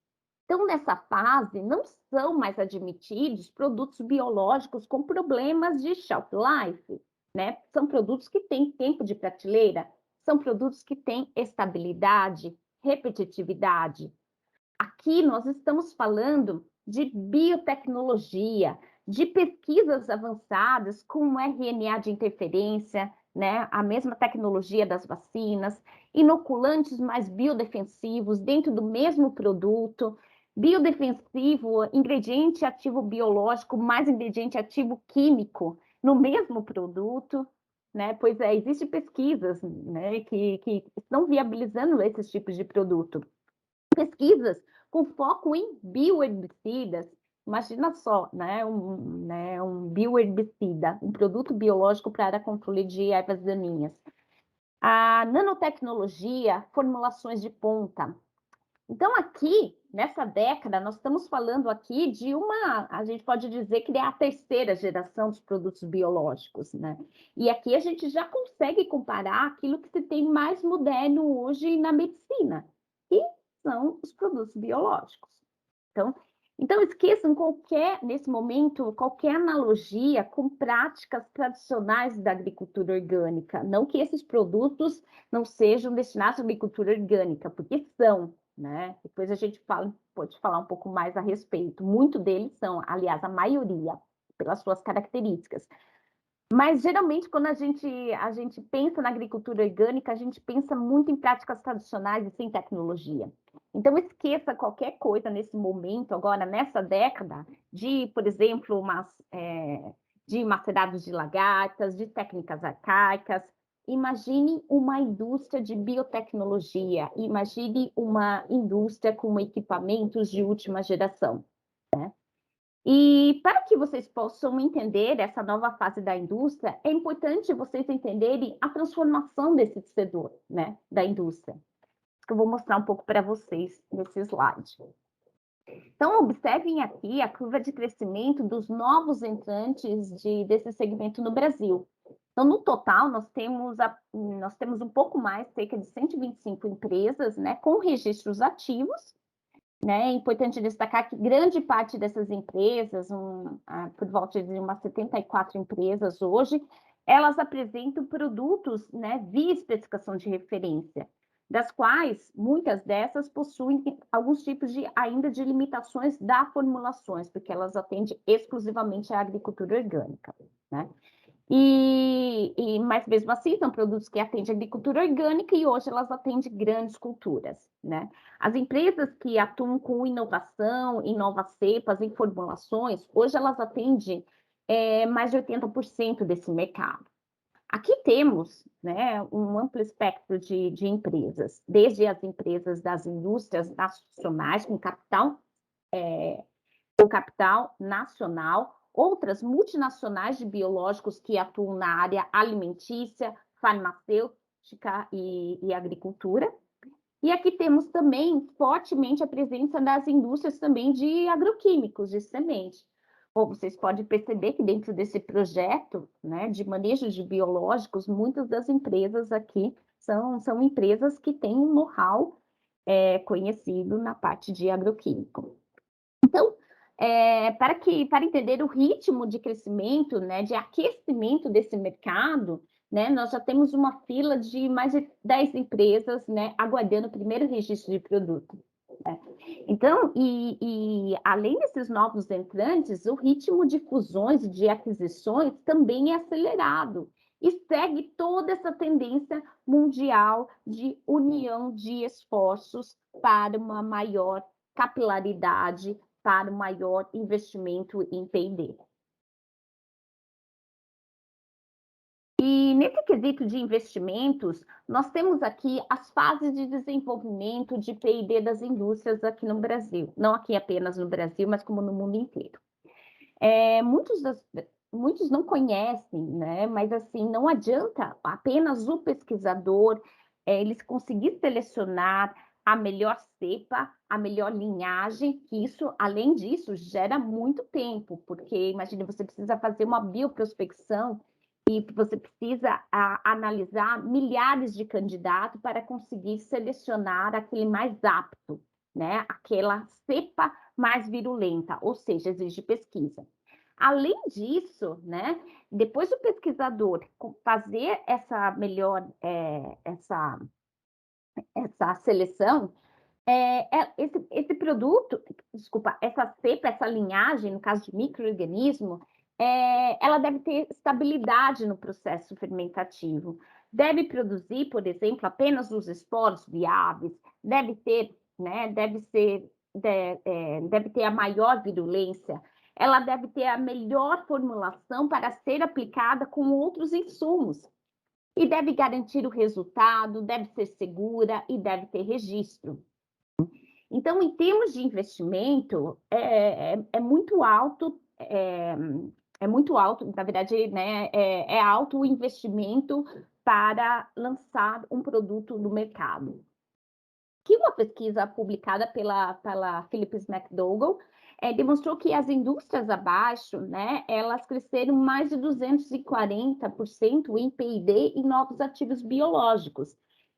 Então, nessa fase, não são mais admitidos produtos biológicos com problemas de shelf life, né? São produtos que têm tempo de prateleira, são produtos que têm estabilidade, repetitividade. Aqui nós estamos falando de biotecnologia, de pesquisas avançadas com RNA de interferência, né? A mesma tecnologia das vacinas, inoculantes mais biodefensivos dentro do mesmo produto, biodefensivo, ingrediente ativo biológico mais ingrediente ativo químico, no mesmo produto, né? Pois existem pesquisas, né, que estão viabilizando esses tipos de produto. Pesquisas com foco em bioherbicidas. Imagina só, né, um bioherbicida, um produto biológico para controle de ervas daninhas. A nanotecnologia, formulações de ponta. Então, aqui, nessa década, nós estamos falando aqui de a gente pode dizer que é a terceira geração dos produtos biológicos, né? E aqui a gente já consegue comparar aquilo que se tem mais moderno hoje na medicina, que são os produtos biológicos. Então esqueçam nesse momento, qualquer analogia com práticas tradicionais da agricultura orgânica. Não que esses produtos não sejam destinados à agricultura orgânica, porque são, né? Depois a gente pode falar um pouco mais a respeito. Muito deles são, aliás, a maioria, pelas suas características. Mas, geralmente, quando a gente pensa na agricultura orgânica, a gente pensa muito em práticas tradicionais e sem tecnologia. Então, esqueça qualquer coisa nesse momento, agora, nessa década, de, por exemplo, de macerados de lagartas, de técnicas arcaicas. Imagine uma indústria de biotecnologia, imagine uma indústria com equipamentos de última geração, né? E para que vocês possam entender essa nova fase da indústria, é importante vocês entenderem a transformação desse setor, né, da indústria. Que eu vou mostrar um pouco para vocês nesse slide. Então, observem aqui a curva de crescimento dos novos entrantes desse segmento no Brasil. Então, no total, nós temos um pouco mais, cerca de 125 empresas, né, com registros ativos. É importante destacar que grande parte dessas empresas, por volta de umas 74 empresas hoje, elas apresentam produtos, né, via especificação de referência, das quais muitas dessas possuem alguns tipos ainda de limitações das formulações, porque elas atendem exclusivamente à agricultura orgânica, né? Mas mesmo assim são produtos que atendem a agricultura orgânica e hoje elas atendem grandes culturas, né? As empresas que atuam com inovação, em novas cepas, em formulações, hoje elas atendem mais de 80% desse mercado. Aqui temos, né, um amplo espectro de empresas, desde as empresas das indústrias nacionais com capital nacional, outras multinacionais de biológicos que atuam na área alimentícia, farmacêutica e agricultura. E aqui temos também fortemente a presença das indústrias também de agroquímicos, de semente. Bom, vocês podem perceber que dentro desse projeto, né, de manejo de biológicos, muitas das empresas aqui são empresas que têm um know-how conhecido na parte de agroquímico. Então, para entender o ritmo de crescimento, né, de aquecimento desse mercado, né, nós já temos uma fila de mais de 10 empresas, né, aguardando o primeiro registro de produto. Né? Então, além desses novos entrantes, o ritmo de fusões e de aquisições também é acelerado e segue toda essa tendência mundial de união de esforços para uma maior capilaridade, para o maior investimento em P&D. E nesse quesito de investimentos, nós temos aqui as fases de desenvolvimento de P&D das indústrias aqui no Brasil. Não aqui apenas no Brasil, mas como no mundo inteiro. Muitos não conhecem, né? Mas assim, não adianta apenas o pesquisador ele conseguir selecionar a melhor cepa, a melhor linhagem, que isso, além disso, gera muito tempo, porque, imagine, você precisa fazer uma bioprospecção e você precisa analisar milhares de candidatos para conseguir selecionar aquele mais apto, né? Aquela cepa mais virulenta, ou seja, exige pesquisa. Além disso, né, depois do pesquisador fazer essa melhor, essa seleção, esse produto, desculpa, essa cepa, essa linhagem, no caso de micro-organismo, ela deve ter estabilidade no processo fermentativo, deve produzir, por exemplo, apenas os esporos viáveis, deve ter, né, deve ter a maior virulência, ela deve ter a melhor formulação para ser aplicada com outros insumos. E deve garantir o resultado, deve ser segura e deve ter registro. Então, em termos de investimento, é muito alto, na verdade, né, é alto o investimento para lançar um produto no mercado. Que uma pesquisa publicada pela Phillips McDougall demonstrou que as indústrias abaixo, né, elas cresceram mais de 240% em P&D e novos ativos biológicos,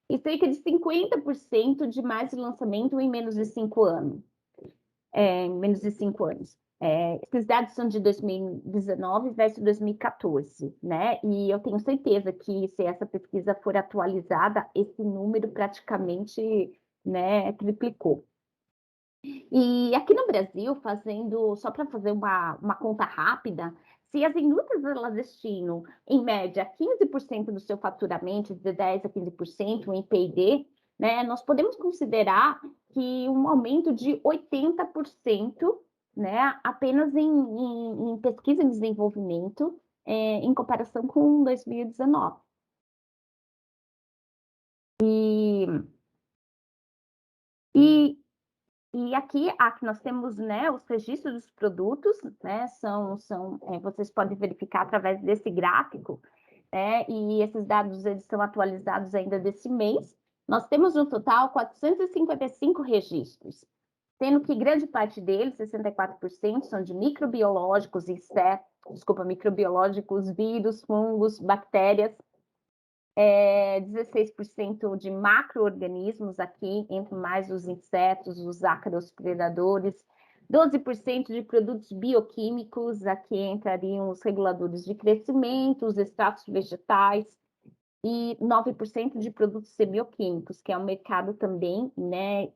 e cerca de 50% de mais de lançamento em menos de 5 anos. Esses dados são de 2019 versus 2014, né? E eu tenho certeza que se essa pesquisa for atualizada, esse número praticamente, né, triplicou. E aqui no Brasil, só para fazer uma conta rápida, se as indústrias elas destinam, em média, 15% do seu faturamento, de 10% a 15% em P&D, né, nós podemos considerar que um aumento de 80%, né, apenas em pesquisa e desenvolvimento, em comparação com 2019. E aqui nós temos, né, os registros dos produtos, né, vocês podem verificar através desse gráfico, né, e esses dados eles são atualizados ainda desse mês. Nós temos no total 455 registros, sendo que grande parte deles, 64%, são de microbiológicos, microbiológicos, vírus, fungos, bactérias, 16% de macro-organismos aqui, entre mais os insetos, os ácaros predadores, 12% de produtos bioquímicos, aqui entrariam os reguladores de crescimento, os extratos vegetais, e 9% de produtos semioquímicos, que é um mercado também, né,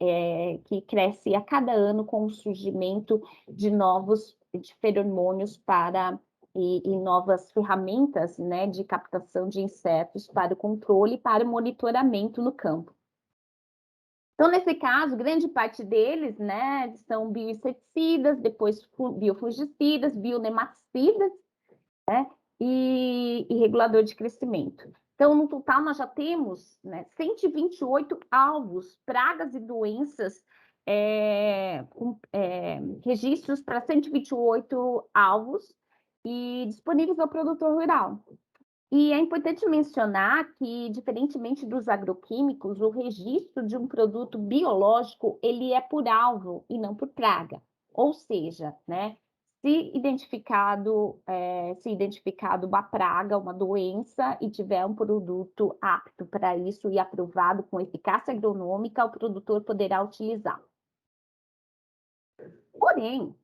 que cresce a cada ano com o surgimento de novos feromônios e novas ferramentas, né, de captação de insetos para o controle e para o monitoramento no campo. Então, nesse caso, grande parte deles, né, são bioinseticidas, depois biofungicidas, bionematicidas, né, e regulador de crescimento. Então, no total, nós já temos, né, 128 alvos, pragas e doenças, registros para 128 alvos, e disponíveis ao produtor rural. E é importante mencionar que, diferentemente dos agroquímicos, o registro de um produto biológico, ele é por alvo e não por praga. Ou seja, né, se identificado uma praga, uma doença, e tiver um produto apto para isso e aprovado com eficácia agronômica, o produtor poderá utilizar. Porém,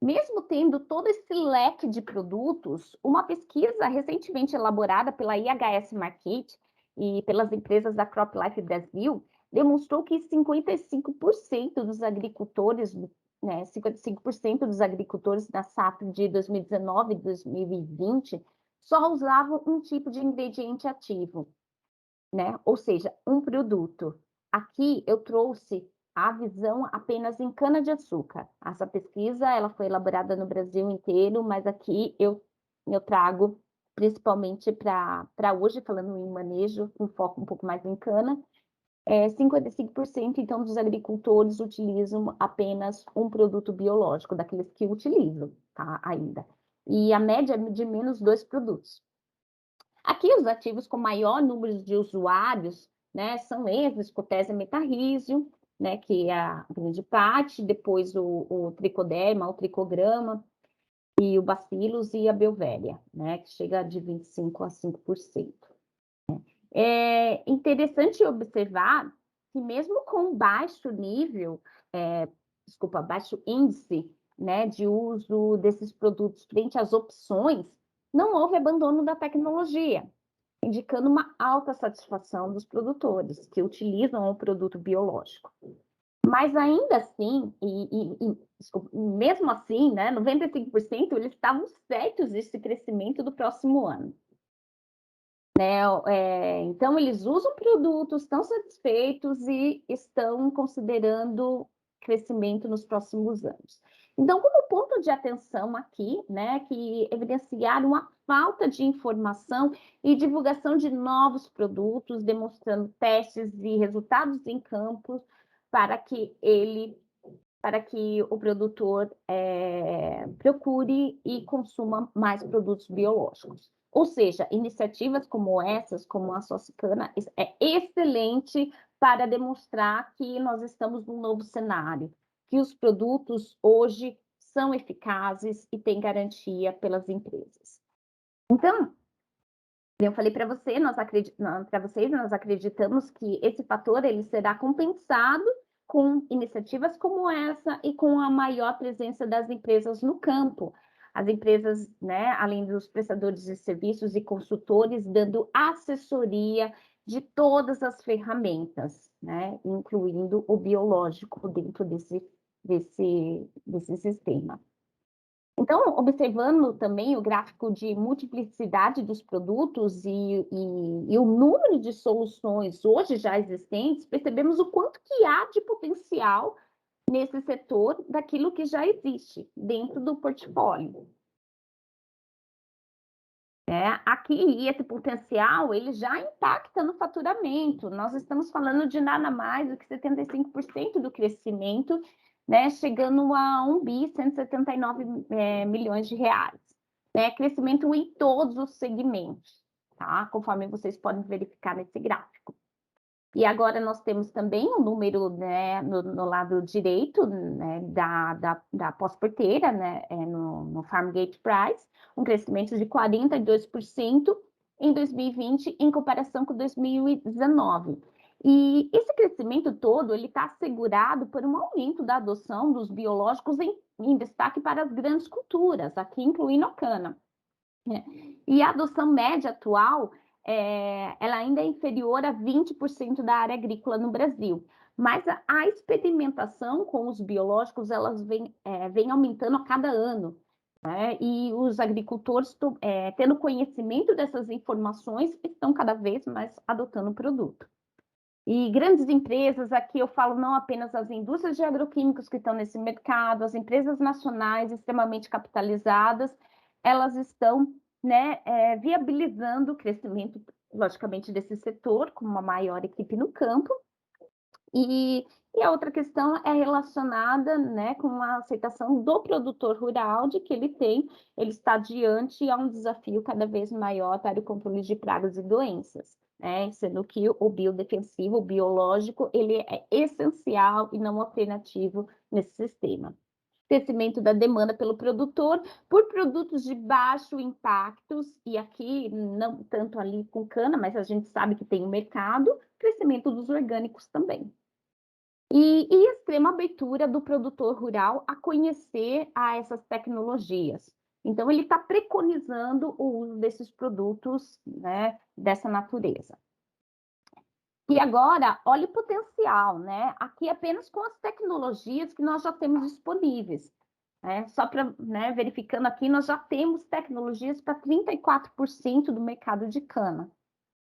mesmo tendo todo esse leque de produtos, uma pesquisa recentemente elaborada pela IHS Markit e pelas empresas da CropLife Brasil demonstrou que 55% dos agricultores, né, 55% dos agricultores na safra de 2019 e 2020 só usavam um tipo de ingrediente ativo, né? Ou seja, um produto. Aqui eu trouxe a visão apenas em cana-de-açúcar. Essa pesquisa ela foi elaborada no Brasil inteiro, mas aqui eu trago principalmente para hoje, falando em manejo, com foco um pouco mais em cana. 55% então dos agricultores utilizam apenas um produto biológico, daqueles que utilizam, tá, ainda. E a média é de menos 2 produtos. Aqui os ativos com maior número de usuários, né, são esses, Scottesia metarrhizium, né, que é a grande parte, depois o tricoderma, o tricograma, e o bacillus e a Beauveria, né, que chega de 25% a 5%. É interessante observar que mesmo com baixo índice, né, de uso desses produtos frente às opções, não houve abandono da tecnologia, indicando uma alta satisfação dos produtores que utilizam o produto biológico. Mas ainda assim, mesmo assim, né, 95% eles estavam certos desse crescimento do próximo ano. Né? Então, eles usam produtos, estão satisfeitos e estão considerando crescimento nos próximos anos. Então, como ponto de atenção aqui, né, que evidenciaram a falta de informação e divulgação de novos produtos, demonstrando testes e resultados em campo para que o produtor procure e consuma mais produtos biológicos. Ou seja, iniciativas como essas, como a Socicana, é excelente para demonstrar que nós estamos num novo cenário, que os produtos hoje são eficazes e têm garantia pelas empresas. Então, eu falei para vocês, nós acreditamos que esse fator ele será compensado com iniciativas como essa e com a maior presença das empresas no campo. As empresas, né, além dos prestadores de serviços e consultores, dando assessoria de todas as ferramentas, né, incluindo o biológico dentro desse sistema. Então, observando também o gráfico de multiplicidade dos produtos e o número de soluções hoje já existentes, percebemos o quanto que há de potencial nesse setor daquilo que já existe dentro do portfólio. Aqui, esse potencial, ele já impacta no faturamento. Nós estamos falando de nada mais do que 75% do crescimento, né, chegando a 1.179 milhões de reais. Né, crescimento em todos os segmentos, tá? Conforme vocês podem verificar nesse gráfico. E agora nós temos também o número, né, no lado direito, né, da pós-porteira, né, no Farm Gate Price, um crescimento de 42% em 2020 em comparação com 2019. E esse crescimento todo ele está assegurado por um aumento da adoção dos biológicos em destaque para as grandes culturas, aqui incluindo a cana. E a adoção média atual, ela ainda é inferior a 20% da área agrícola no Brasil. Mas a experimentação com os biológicos, elas vem aumentando a cada ano. Né? E os agricultores, tendo conhecimento dessas informações, estão cada vez mais adotando o produto. E grandes empresas, aqui eu falo não apenas as indústrias de agroquímicos que estão nesse mercado, as empresas nacionais extremamente capitalizadas, elas estão, né, viabilizando o crescimento, logicamente, desse setor, com uma maior equipe no campo. E a outra questão é relacionada, né, com a aceitação do produtor rural, de que ele está diante a um desafio cada vez maior para o controle de pragas e doenças. Sendo que o biodefensivo, o biológico, ele é essencial e não alternativo nesse sistema. Crescimento da demanda pelo produtor por produtos de baixo impacto, e aqui não tanto ali com cana, mas a gente sabe que tem um mercado, crescimento dos orgânicos também. E extrema abertura do produtor rural a conhecer essas tecnologias. Então, ele está preconizando o uso desses produtos, né, dessa natureza. E agora, olha o potencial, né? Aqui apenas com as tecnologias que nós já temos disponíveis. Só para, né, verificando aqui, nós já temos tecnologias para 34% do mercado de cana.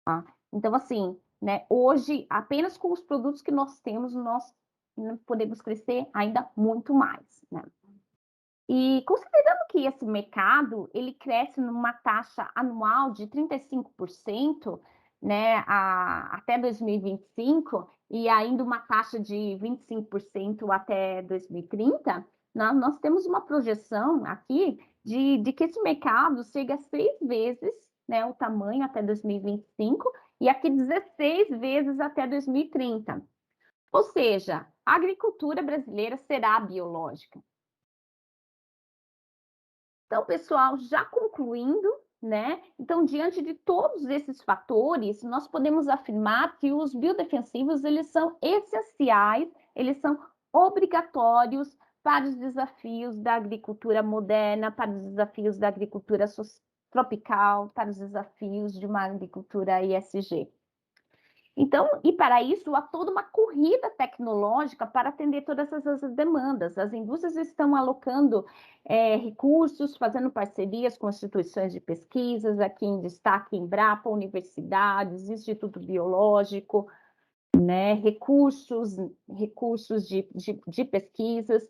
Tá? Então, assim, né, hoje, apenas com os produtos que nós temos, nós podemos crescer ainda muito mais. Né? E considerando que esse mercado ele cresce numa taxa anual de 35%, né, até 2025, e ainda uma taxa de 25% até 2030, nós temos uma projeção aqui de que esse mercado chega a 6 vezes, né, o tamanho até 2025, e aqui 16 vezes até 2030. Ou seja, a agricultura brasileira será biológica. Então, pessoal, já concluindo, né? Então, diante de todos esses fatores, nós podemos afirmar que os biodefensivos, eles são essenciais, eles são obrigatórios para os desafios da agricultura moderna, para os desafios da agricultura tropical, para os desafios de uma agricultura ESG. Então, e para isso, há toda uma corrida tecnológica para atender todas essas demandas. As indústrias estão alocando recursos, fazendo parcerias com instituições de pesquisas, aqui em destaque Embrapa, universidades, Instituto Biológico, né, recursos de pesquisas,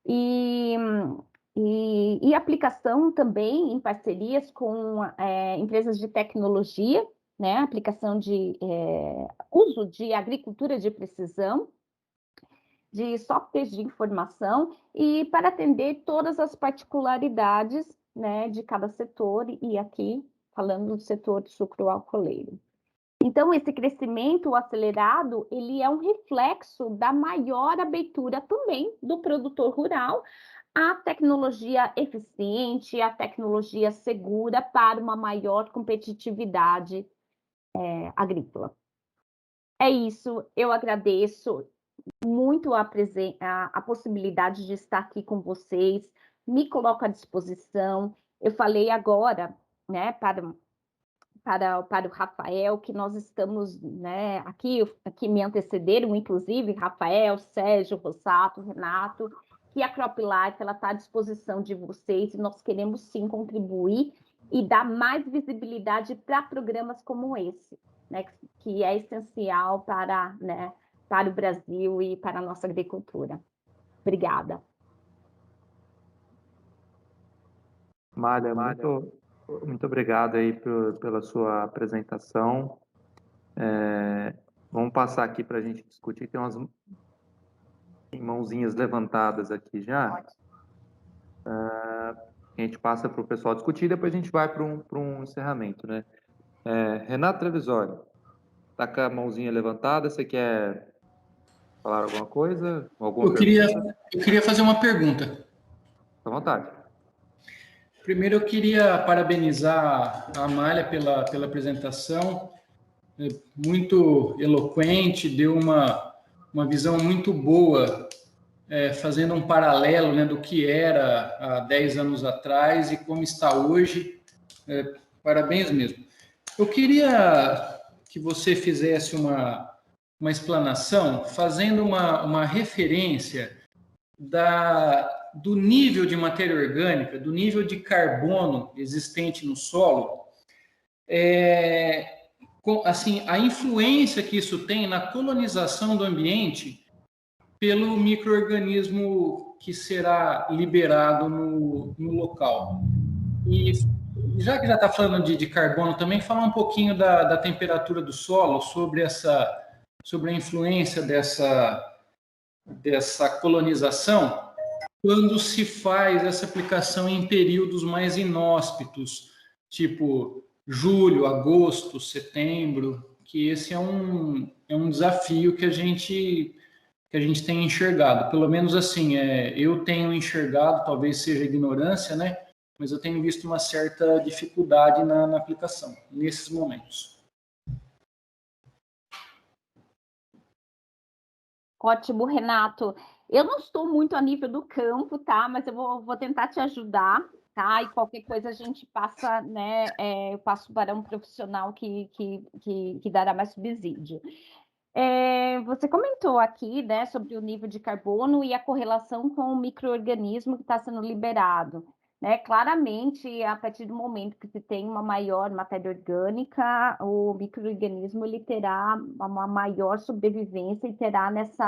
E aplicação também em parcerias com empresas de tecnologia, né? Aplicação de uso de agricultura de precisão, de softwares de informação, e para atender todas as particularidades, né, de cada setor, e aqui falando do setor sucroalcooleiro. Então, esse crescimento acelerado, ele é um reflexo da maior abertura também do produtor rural à tecnologia eficiente, à tecnologia segura para uma maior competitividade agrícola. É isso, eu agradeço muito a possibilidade de estar aqui com vocês, me coloco à disposição. Eu falei agora, né, para o Rafael, que nós estamos, né, aqui me antecederam, inclusive, Rafael, Sérgio, Rossato, Renato, que a CropLife está à disposição de vocês, e nós queremos sim contribuir e dar mais visibilidade para programas como esse, né, que é essencial para o Brasil e para a nossa agricultura. Obrigada. Malha, muito obrigado aí pela sua apresentação. Vamos passar aqui para a gente discutir. Tem umas mãozinhas levantadas aqui já. A gente passa para o pessoal discutir, depois a gente vai para um encerramento, né? Renato Trevisoli, está com a mãozinha levantada, você quer falar alguma coisa? Eu queria fazer uma pergunta. Fique à vontade. Primeiro, eu queria parabenizar a Amália pela apresentação, muito eloquente, deu uma visão muito boa, fazendo um paralelo, né, do que era há 10 anos atrás e como está hoje. Parabéns mesmo. Eu queria que você fizesse uma explanação, fazendo uma referência do nível de matéria orgânica, do nível de carbono existente no solo, assim, a influência que isso tem na colonização do ambiente pelo micro-organismo que será liberado no local. E já que já está falando de carbono, também falar um pouquinho da temperatura do solo, sobre a influência dessa colonização, quando se faz essa aplicação em períodos mais inóspitos, tipo julho, agosto, setembro, que esse é um desafio que a gente tem enxergado. Pelo menos assim, eu tenho enxergado, talvez seja ignorância, né? Mas eu tenho visto uma certa dificuldade na aplicação, nesses momentos. Ótimo, Renato. Eu não estou muito a nível do campo, tá? Mas eu vou tentar te ajudar, tá? E qualquer coisa a gente passa, né? Eu passo para um profissional que dará mais subsídio. Você comentou aqui, né, sobre o nível de carbono e a correlação com o micro-organismo que está sendo liberado. Né? Claramente, a partir do momento que se tem uma maior matéria orgânica, o micro-organismo ele terá uma maior sobrevivência e terá nesse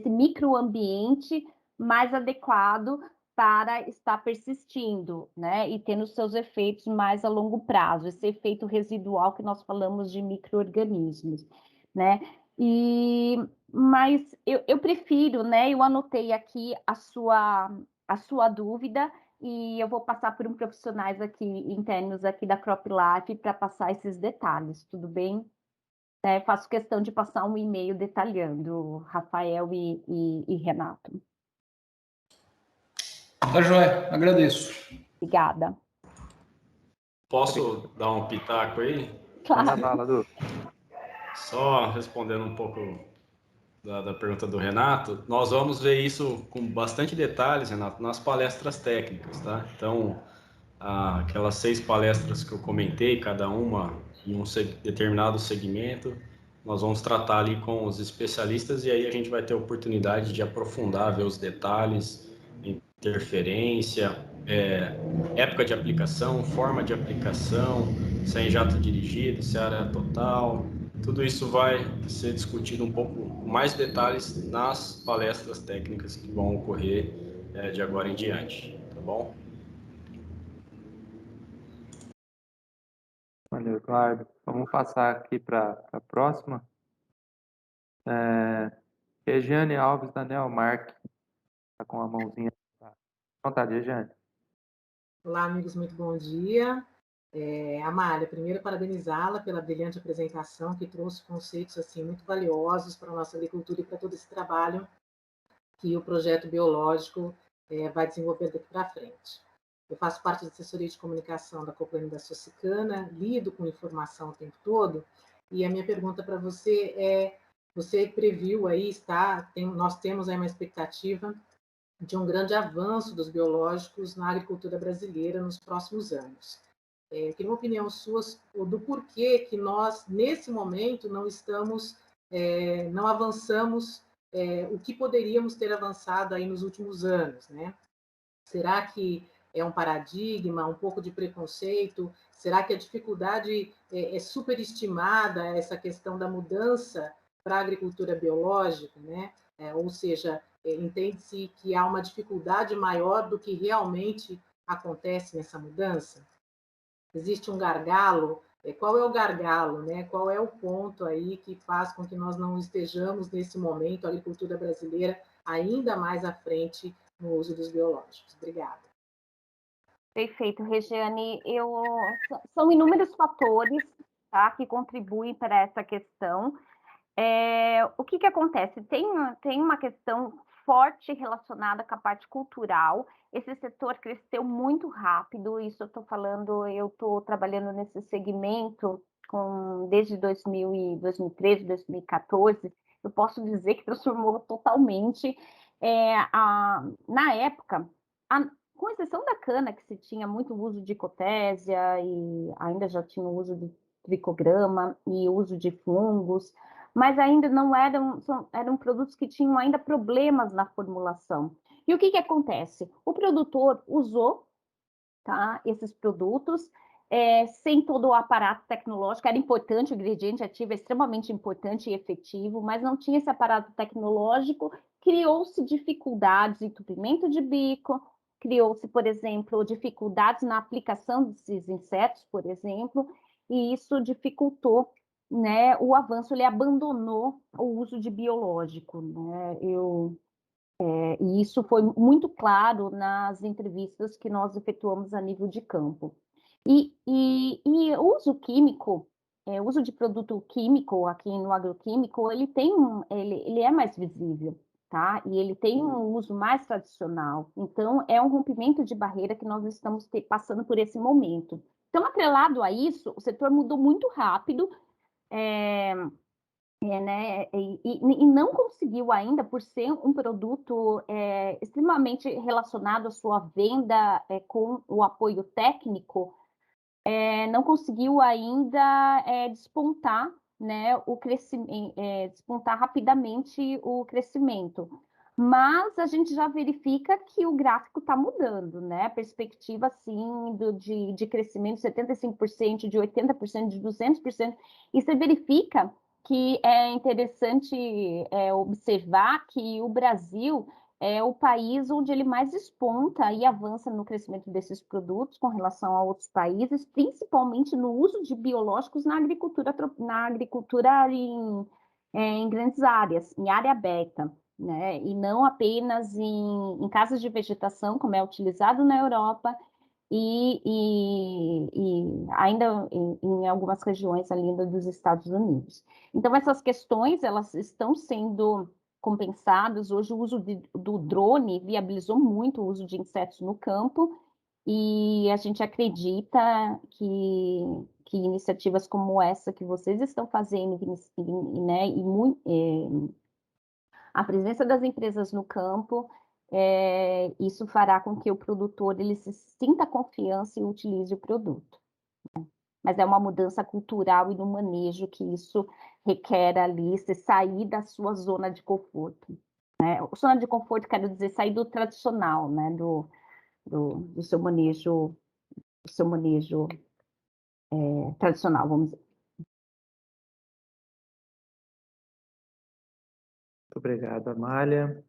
microambiente mais adequado para estar persistindo, né, e tendo seus efeitos mais a longo prazo, esse efeito residual que nós falamos de micro-organismos, né, mas eu prefiro, né, eu anotei aqui a sua dúvida, e eu vou passar por profissionais aqui, internos aqui da CropLife, para passar esses detalhes, tudo bem? Faço questão de passar um e-mail detalhando, Rafael e Renato. Tá joia, agradeço. Obrigada. Posso dar um pitaco aí? Claro. Só respondendo um pouco da pergunta do Renato, nós vamos ver isso com bastante detalhes, Renato, nas palestras técnicas, tá? Então, aquelas 6 palestras que eu comentei, cada uma em um determinado segmento, nós vamos tratar ali com os especialistas, e aí a gente vai ter a oportunidade de aprofundar, ver os detalhes, interferência, época de aplicação, forma de aplicação, se é em jato dirigido, se é área total, Tudo isso vai ser discutido um pouco com mais detalhes nas palestras técnicas que vão ocorrer de agora em diante, tá bom? Valeu, Eduardo. Vamos passar aqui para a próxima. Regiane Alves da Neomark. Está com a mãozinha. À vontade, Regiane. Olá, amigos, muito bom dia. Amália, primeiro parabenizá-la pela brilhante apresentação, que trouxe conceitos assim muito valiosos para a nossa agricultura e para todo esse trabalho que o projeto biológico vai desenvolver daqui para frente. Eu faço parte da assessoria de comunicação da Coplane da Socicana, lido com informação o tempo todo, e a minha pergunta para você é, você previu aí, nós temos aí uma expectativa de um grande avanço dos biológicos na agricultura brasileira nos próximos anos. Eu queria uma opinião sua do porquê que nós, nesse momento, não avançamos o que poderíamos ter avançado aí nos últimos anos, né? Será que é um paradigma, um pouco de preconceito? Será que a dificuldade é superestimada, essa questão da mudança para a agricultura biológica, né? Ou seja, entende-se que há uma dificuldade maior do que realmente acontece nessa mudança? Existe um gargalo? Qual é o gargalo, né? Qual é o ponto aí que faz com que nós não estejamos, nesse momento, a agricultura brasileira ainda mais à frente no uso dos biológicos? Obrigada. Perfeito, Regiane. São inúmeros fatores, tá, que contribuem para essa questão. O que acontece? Tem uma questão forte relacionada com a parte cultural. Esse setor cresceu muito rápido, isso eu estou trabalhando nesse segmento desde 2013, 2014. Eu posso dizer que transformou totalmente. Na época, com exceção da cana, que se tinha muito uso de cotésia e ainda já tinha o uso de tricograma e uso de fungos, mas ainda não eram produtos que tinham ainda problemas na formulação. E o que acontece? O produtor usou, tá, esses produtos sem todo o aparato tecnológico. Era importante, o ingrediente ativo é extremamente importante e efetivo, mas não tinha esse aparato tecnológico. Criou-se dificuldades, entupimento de bico, criou-se, por exemplo, dificuldades na aplicação desses insetos, por exemplo, e isso dificultou, né, o avanço. Ele abandonou o uso de biológico, né? E isso foi muito claro nas entrevistas que nós efetuamos a nível de campo. E o uso químico, o uso de produto químico aqui no agroquímico, ele é mais visível, tá? E ele tem um uso mais tradicional. Então, é um rompimento de barreira que nós estamos passando por esse momento. Então, atrelado a isso, o setor mudou muito rápido, né? E não conseguiu ainda, por ser um produto extremamente relacionado à sua venda com o apoio técnico, não conseguiu ainda despontar, né, o crescimento, despontar rapidamente o crescimento. Mas a gente já verifica que o gráfico está mudando, né? A perspectiva, sim, de crescimento de 75%, de 80%, de 200%. E você verifica que é interessante observar que o Brasil é o país onde ele mais desponta e avança no crescimento desses produtos com relação a outros países, principalmente no uso de biológicos na agricultura em grandes áreas, em área aberta, né? E não apenas em casas de vegetação, como é utilizado na Europa, e ainda em algumas regiões ali dos Estados Unidos. Então, essas questões, elas estão sendo compensadas. Hoje, o uso do drone viabilizou muito o uso de insetos no campo, e a gente acredita que iniciativas como essa que vocês estão fazendo, né, a presença das empresas no campo, isso fará com que o produtor ele se sinta confiança e utilize o produto. Mas é uma mudança cultural e no manejo que isso requer ali, você sair da sua zona de conforto. Né? Zona de conforto, quero dizer, sair do tradicional, né? do seu manejo, tradicional, vamos dizer. Muito obrigado, Amália.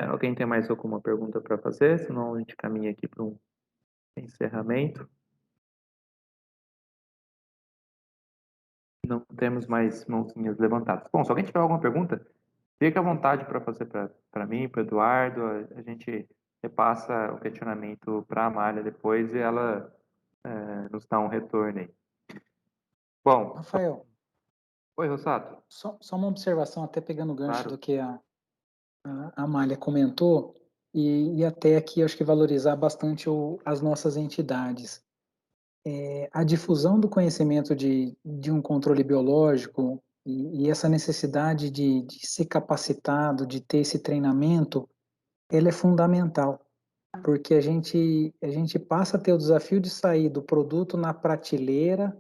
Alguém tem mais alguma pergunta para fazer? Senão a gente caminha aqui para um encerramento. Não temos mais mãozinhas levantadas. Bom, se alguém tiver alguma pergunta, fique à vontade para fazer para mim, para o Eduardo. A gente repassa o questionamento para a Amália depois e ela nos dá um retorno aí. Bom. Rafael. Oi, Rossato. Só uma observação, até pegando o gancho Claro. do que a Amália comentou, e até aqui acho que valorizar bastante as nossas entidades. A difusão do conhecimento de um controle biológico e essa necessidade de ser capacitado, de ter esse treinamento, ele é fundamental, porque a gente passa a ter o desafio de sair do produto na prateleira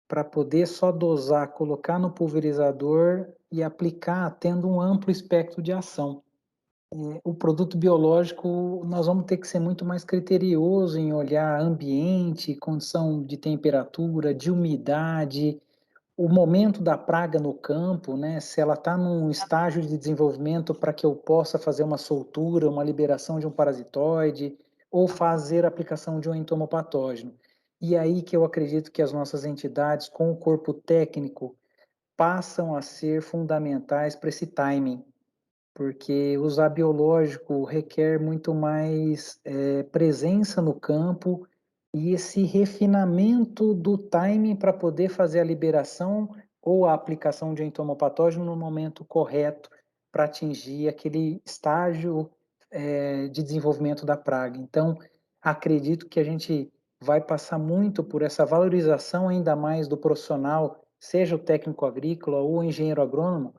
para poder só dosar, colocar no pulverizador e aplicar, tendo um amplo espectro de ação. O produto biológico, nós vamos ter que ser muito mais criterioso em olhar ambiente, condição de temperatura, de umidade, o momento da praga no campo, né? Se ela está num estágio de desenvolvimento para que eu possa fazer uma soltura, uma liberação de um parasitoide, ou fazer a aplicação de um entomopatógeno. E aí que eu acredito que as nossas entidades, com o corpo técnico, passam a ser fundamentais para esse timing, porque usar biológico requer muito mais presença no campo e esse refinamento do timing para poder fazer a liberação ou a aplicação de entomopatógeno no momento correto para atingir aquele estágio de desenvolvimento da praga. Então, acredito que a gente vai passar muito por essa valorização ainda mais do profissional, seja o técnico agrícola ou o engenheiro agrônomo,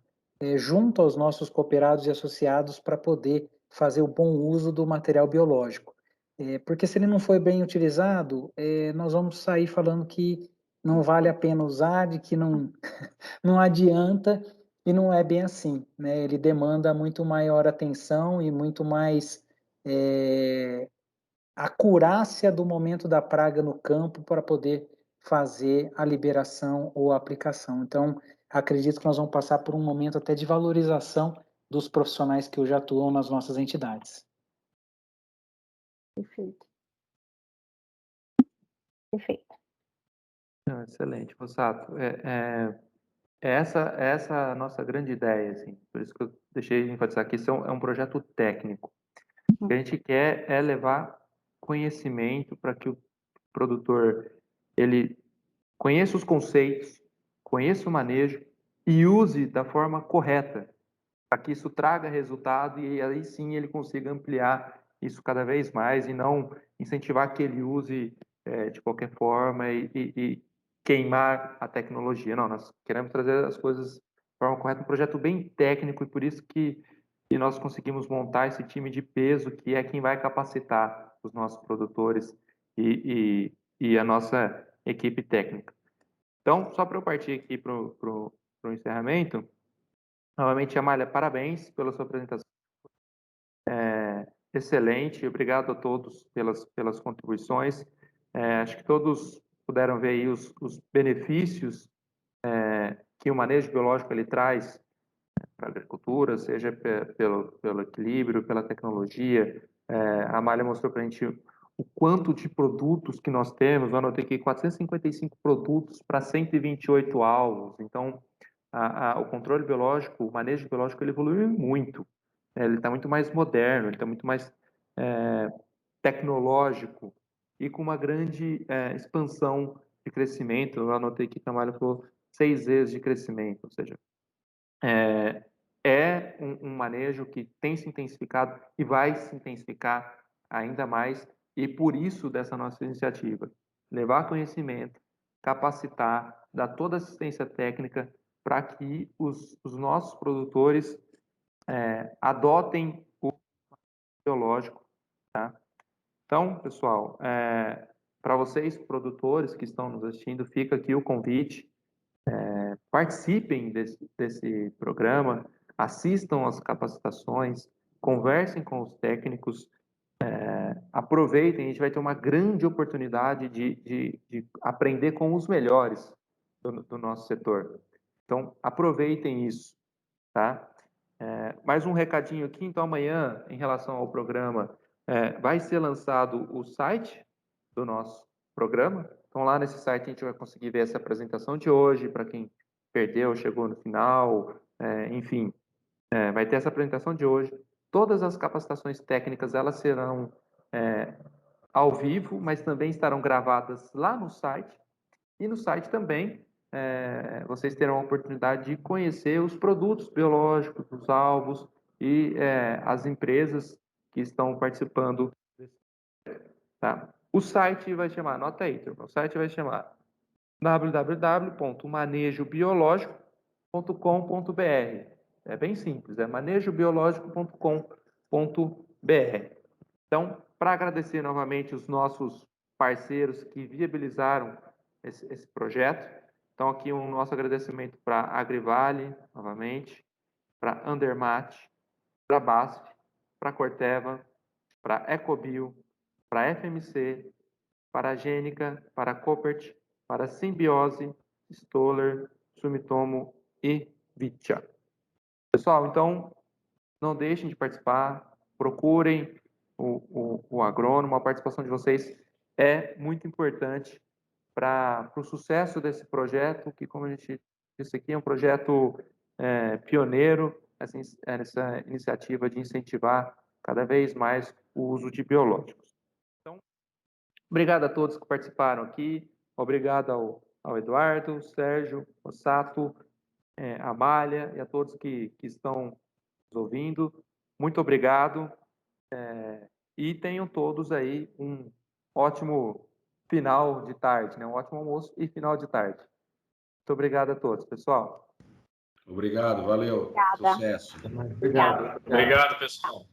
junto aos nossos cooperados e associados para poder fazer o bom uso do material biológico. Porque se ele não foi bem utilizado, nós vamos sair falando que não vale a pena usar, de que não, não adianta, e não é bem assim, né? Ele demanda muito maior atenção e muito mais acurácia do momento da praga no campo para poder fazer a liberação ou a aplicação. Então, acredito que nós vamos passar por um momento até de valorização dos profissionais que hoje atuam nas nossas entidades. Perfeito. Perfeito. Excelente, Rossato. Essa a nossa grande ideia, assim. Por isso que eu deixei de enfatizar que isso é um projeto técnico. O que a gente quer é levar conhecimento para que o produtor ele conheça os conceitos, conheça o manejo e use da forma correta, para que isso traga resultado e aí sim ele consiga ampliar isso cada vez mais e não incentivar que ele use de qualquer forma e queimar a tecnologia. Não, nós queremos trazer as coisas de forma correta, um projeto bem técnico e por isso que nós conseguimos montar esse time de peso que é quem vai capacitar os nossos produtores e a nossa equipe técnica. Então, só para eu partir aqui para o encerramento, novamente, Amália, parabéns pela sua apresentação. Excelente, obrigado a todos pelas contribuições. Acho que todos puderam ver aí os benefícios que o manejo biológico ele traz para a agricultura, seja pelo equilíbrio, pela tecnologia. A Amália mostrou para a gente o quanto de produtos que nós temos. Eu anotei aqui 455 produtos para 128 alvos. Então, o controle biológico, o manejo biológico, ele evoluiu muito. Ele está muito mais moderno, ele está muito mais tecnológico e com uma grande expansão de crescimento. Eu anotei aqui que a Amália falou 6 vezes de crescimento, ou seja, um manejo que tem se intensificado e vai se intensificar ainda mais, e por isso dessa nossa iniciativa, levar conhecimento, capacitar, dar toda a assistência técnica para que os nossos produtores adotem o biológico, tá? Então, pessoal, para vocês, produtores que estão nos assistindo, fica aqui o convite, participem desse programa, assistam às capacitações, conversem com os técnicos, aproveitem, a gente vai ter uma grande oportunidade de aprender com os melhores do nosso setor. Então, aproveitem isso, tá? Mais um recadinho aqui, então amanhã, em relação ao programa, vai ser lançado o site do nosso programa. Então lá nesse site a gente vai conseguir ver essa apresentação de hoje, para quem perdeu, chegou no final, enfim, vai ter essa apresentação de hoje. Todas as capacitações técnicas, elas serão ao vivo, mas também estarão gravadas lá no site. E no site também vocês terão a oportunidade de conhecer os produtos biológicos, os alvos e as empresas que estão participando. Tá? O site vai chamar, anota aí, turma, o site vai chamar www.manejobiológico.com.br. É bem simples, é manejobiológico.com.br. Então, para agradecer novamente os nossos parceiros que viabilizaram esse projeto, então aqui um nosso agradecimento para a Agrivale, novamente, para a Andermatt, para a BASF, para a Corteva, para a Ecobio, para a FMC, para a Gênica, para a Coppert, para a Simbiose, Stoller, Sumitomo e Vitia. Pessoal, então, não deixem de participar, procurem o agrônomo, a participação de vocês é muito importante para o sucesso desse projeto, que, como a gente disse aqui, é um projeto pioneiro, nessa iniciativa de incentivar cada vez mais o uso de biológicos. Então, obrigado a todos que participaram aqui, obrigado ao Eduardo, Sérgio, Ossato, Amália e a todos que estão nos ouvindo. Muito obrigado e tenham todos aí um ótimo final de tarde, né? Um ótimo almoço e final de tarde. Muito obrigado a todos, pessoal. Obrigado, valeu. Obrigada. Sucesso. Obrigado. Obrigado, pessoal.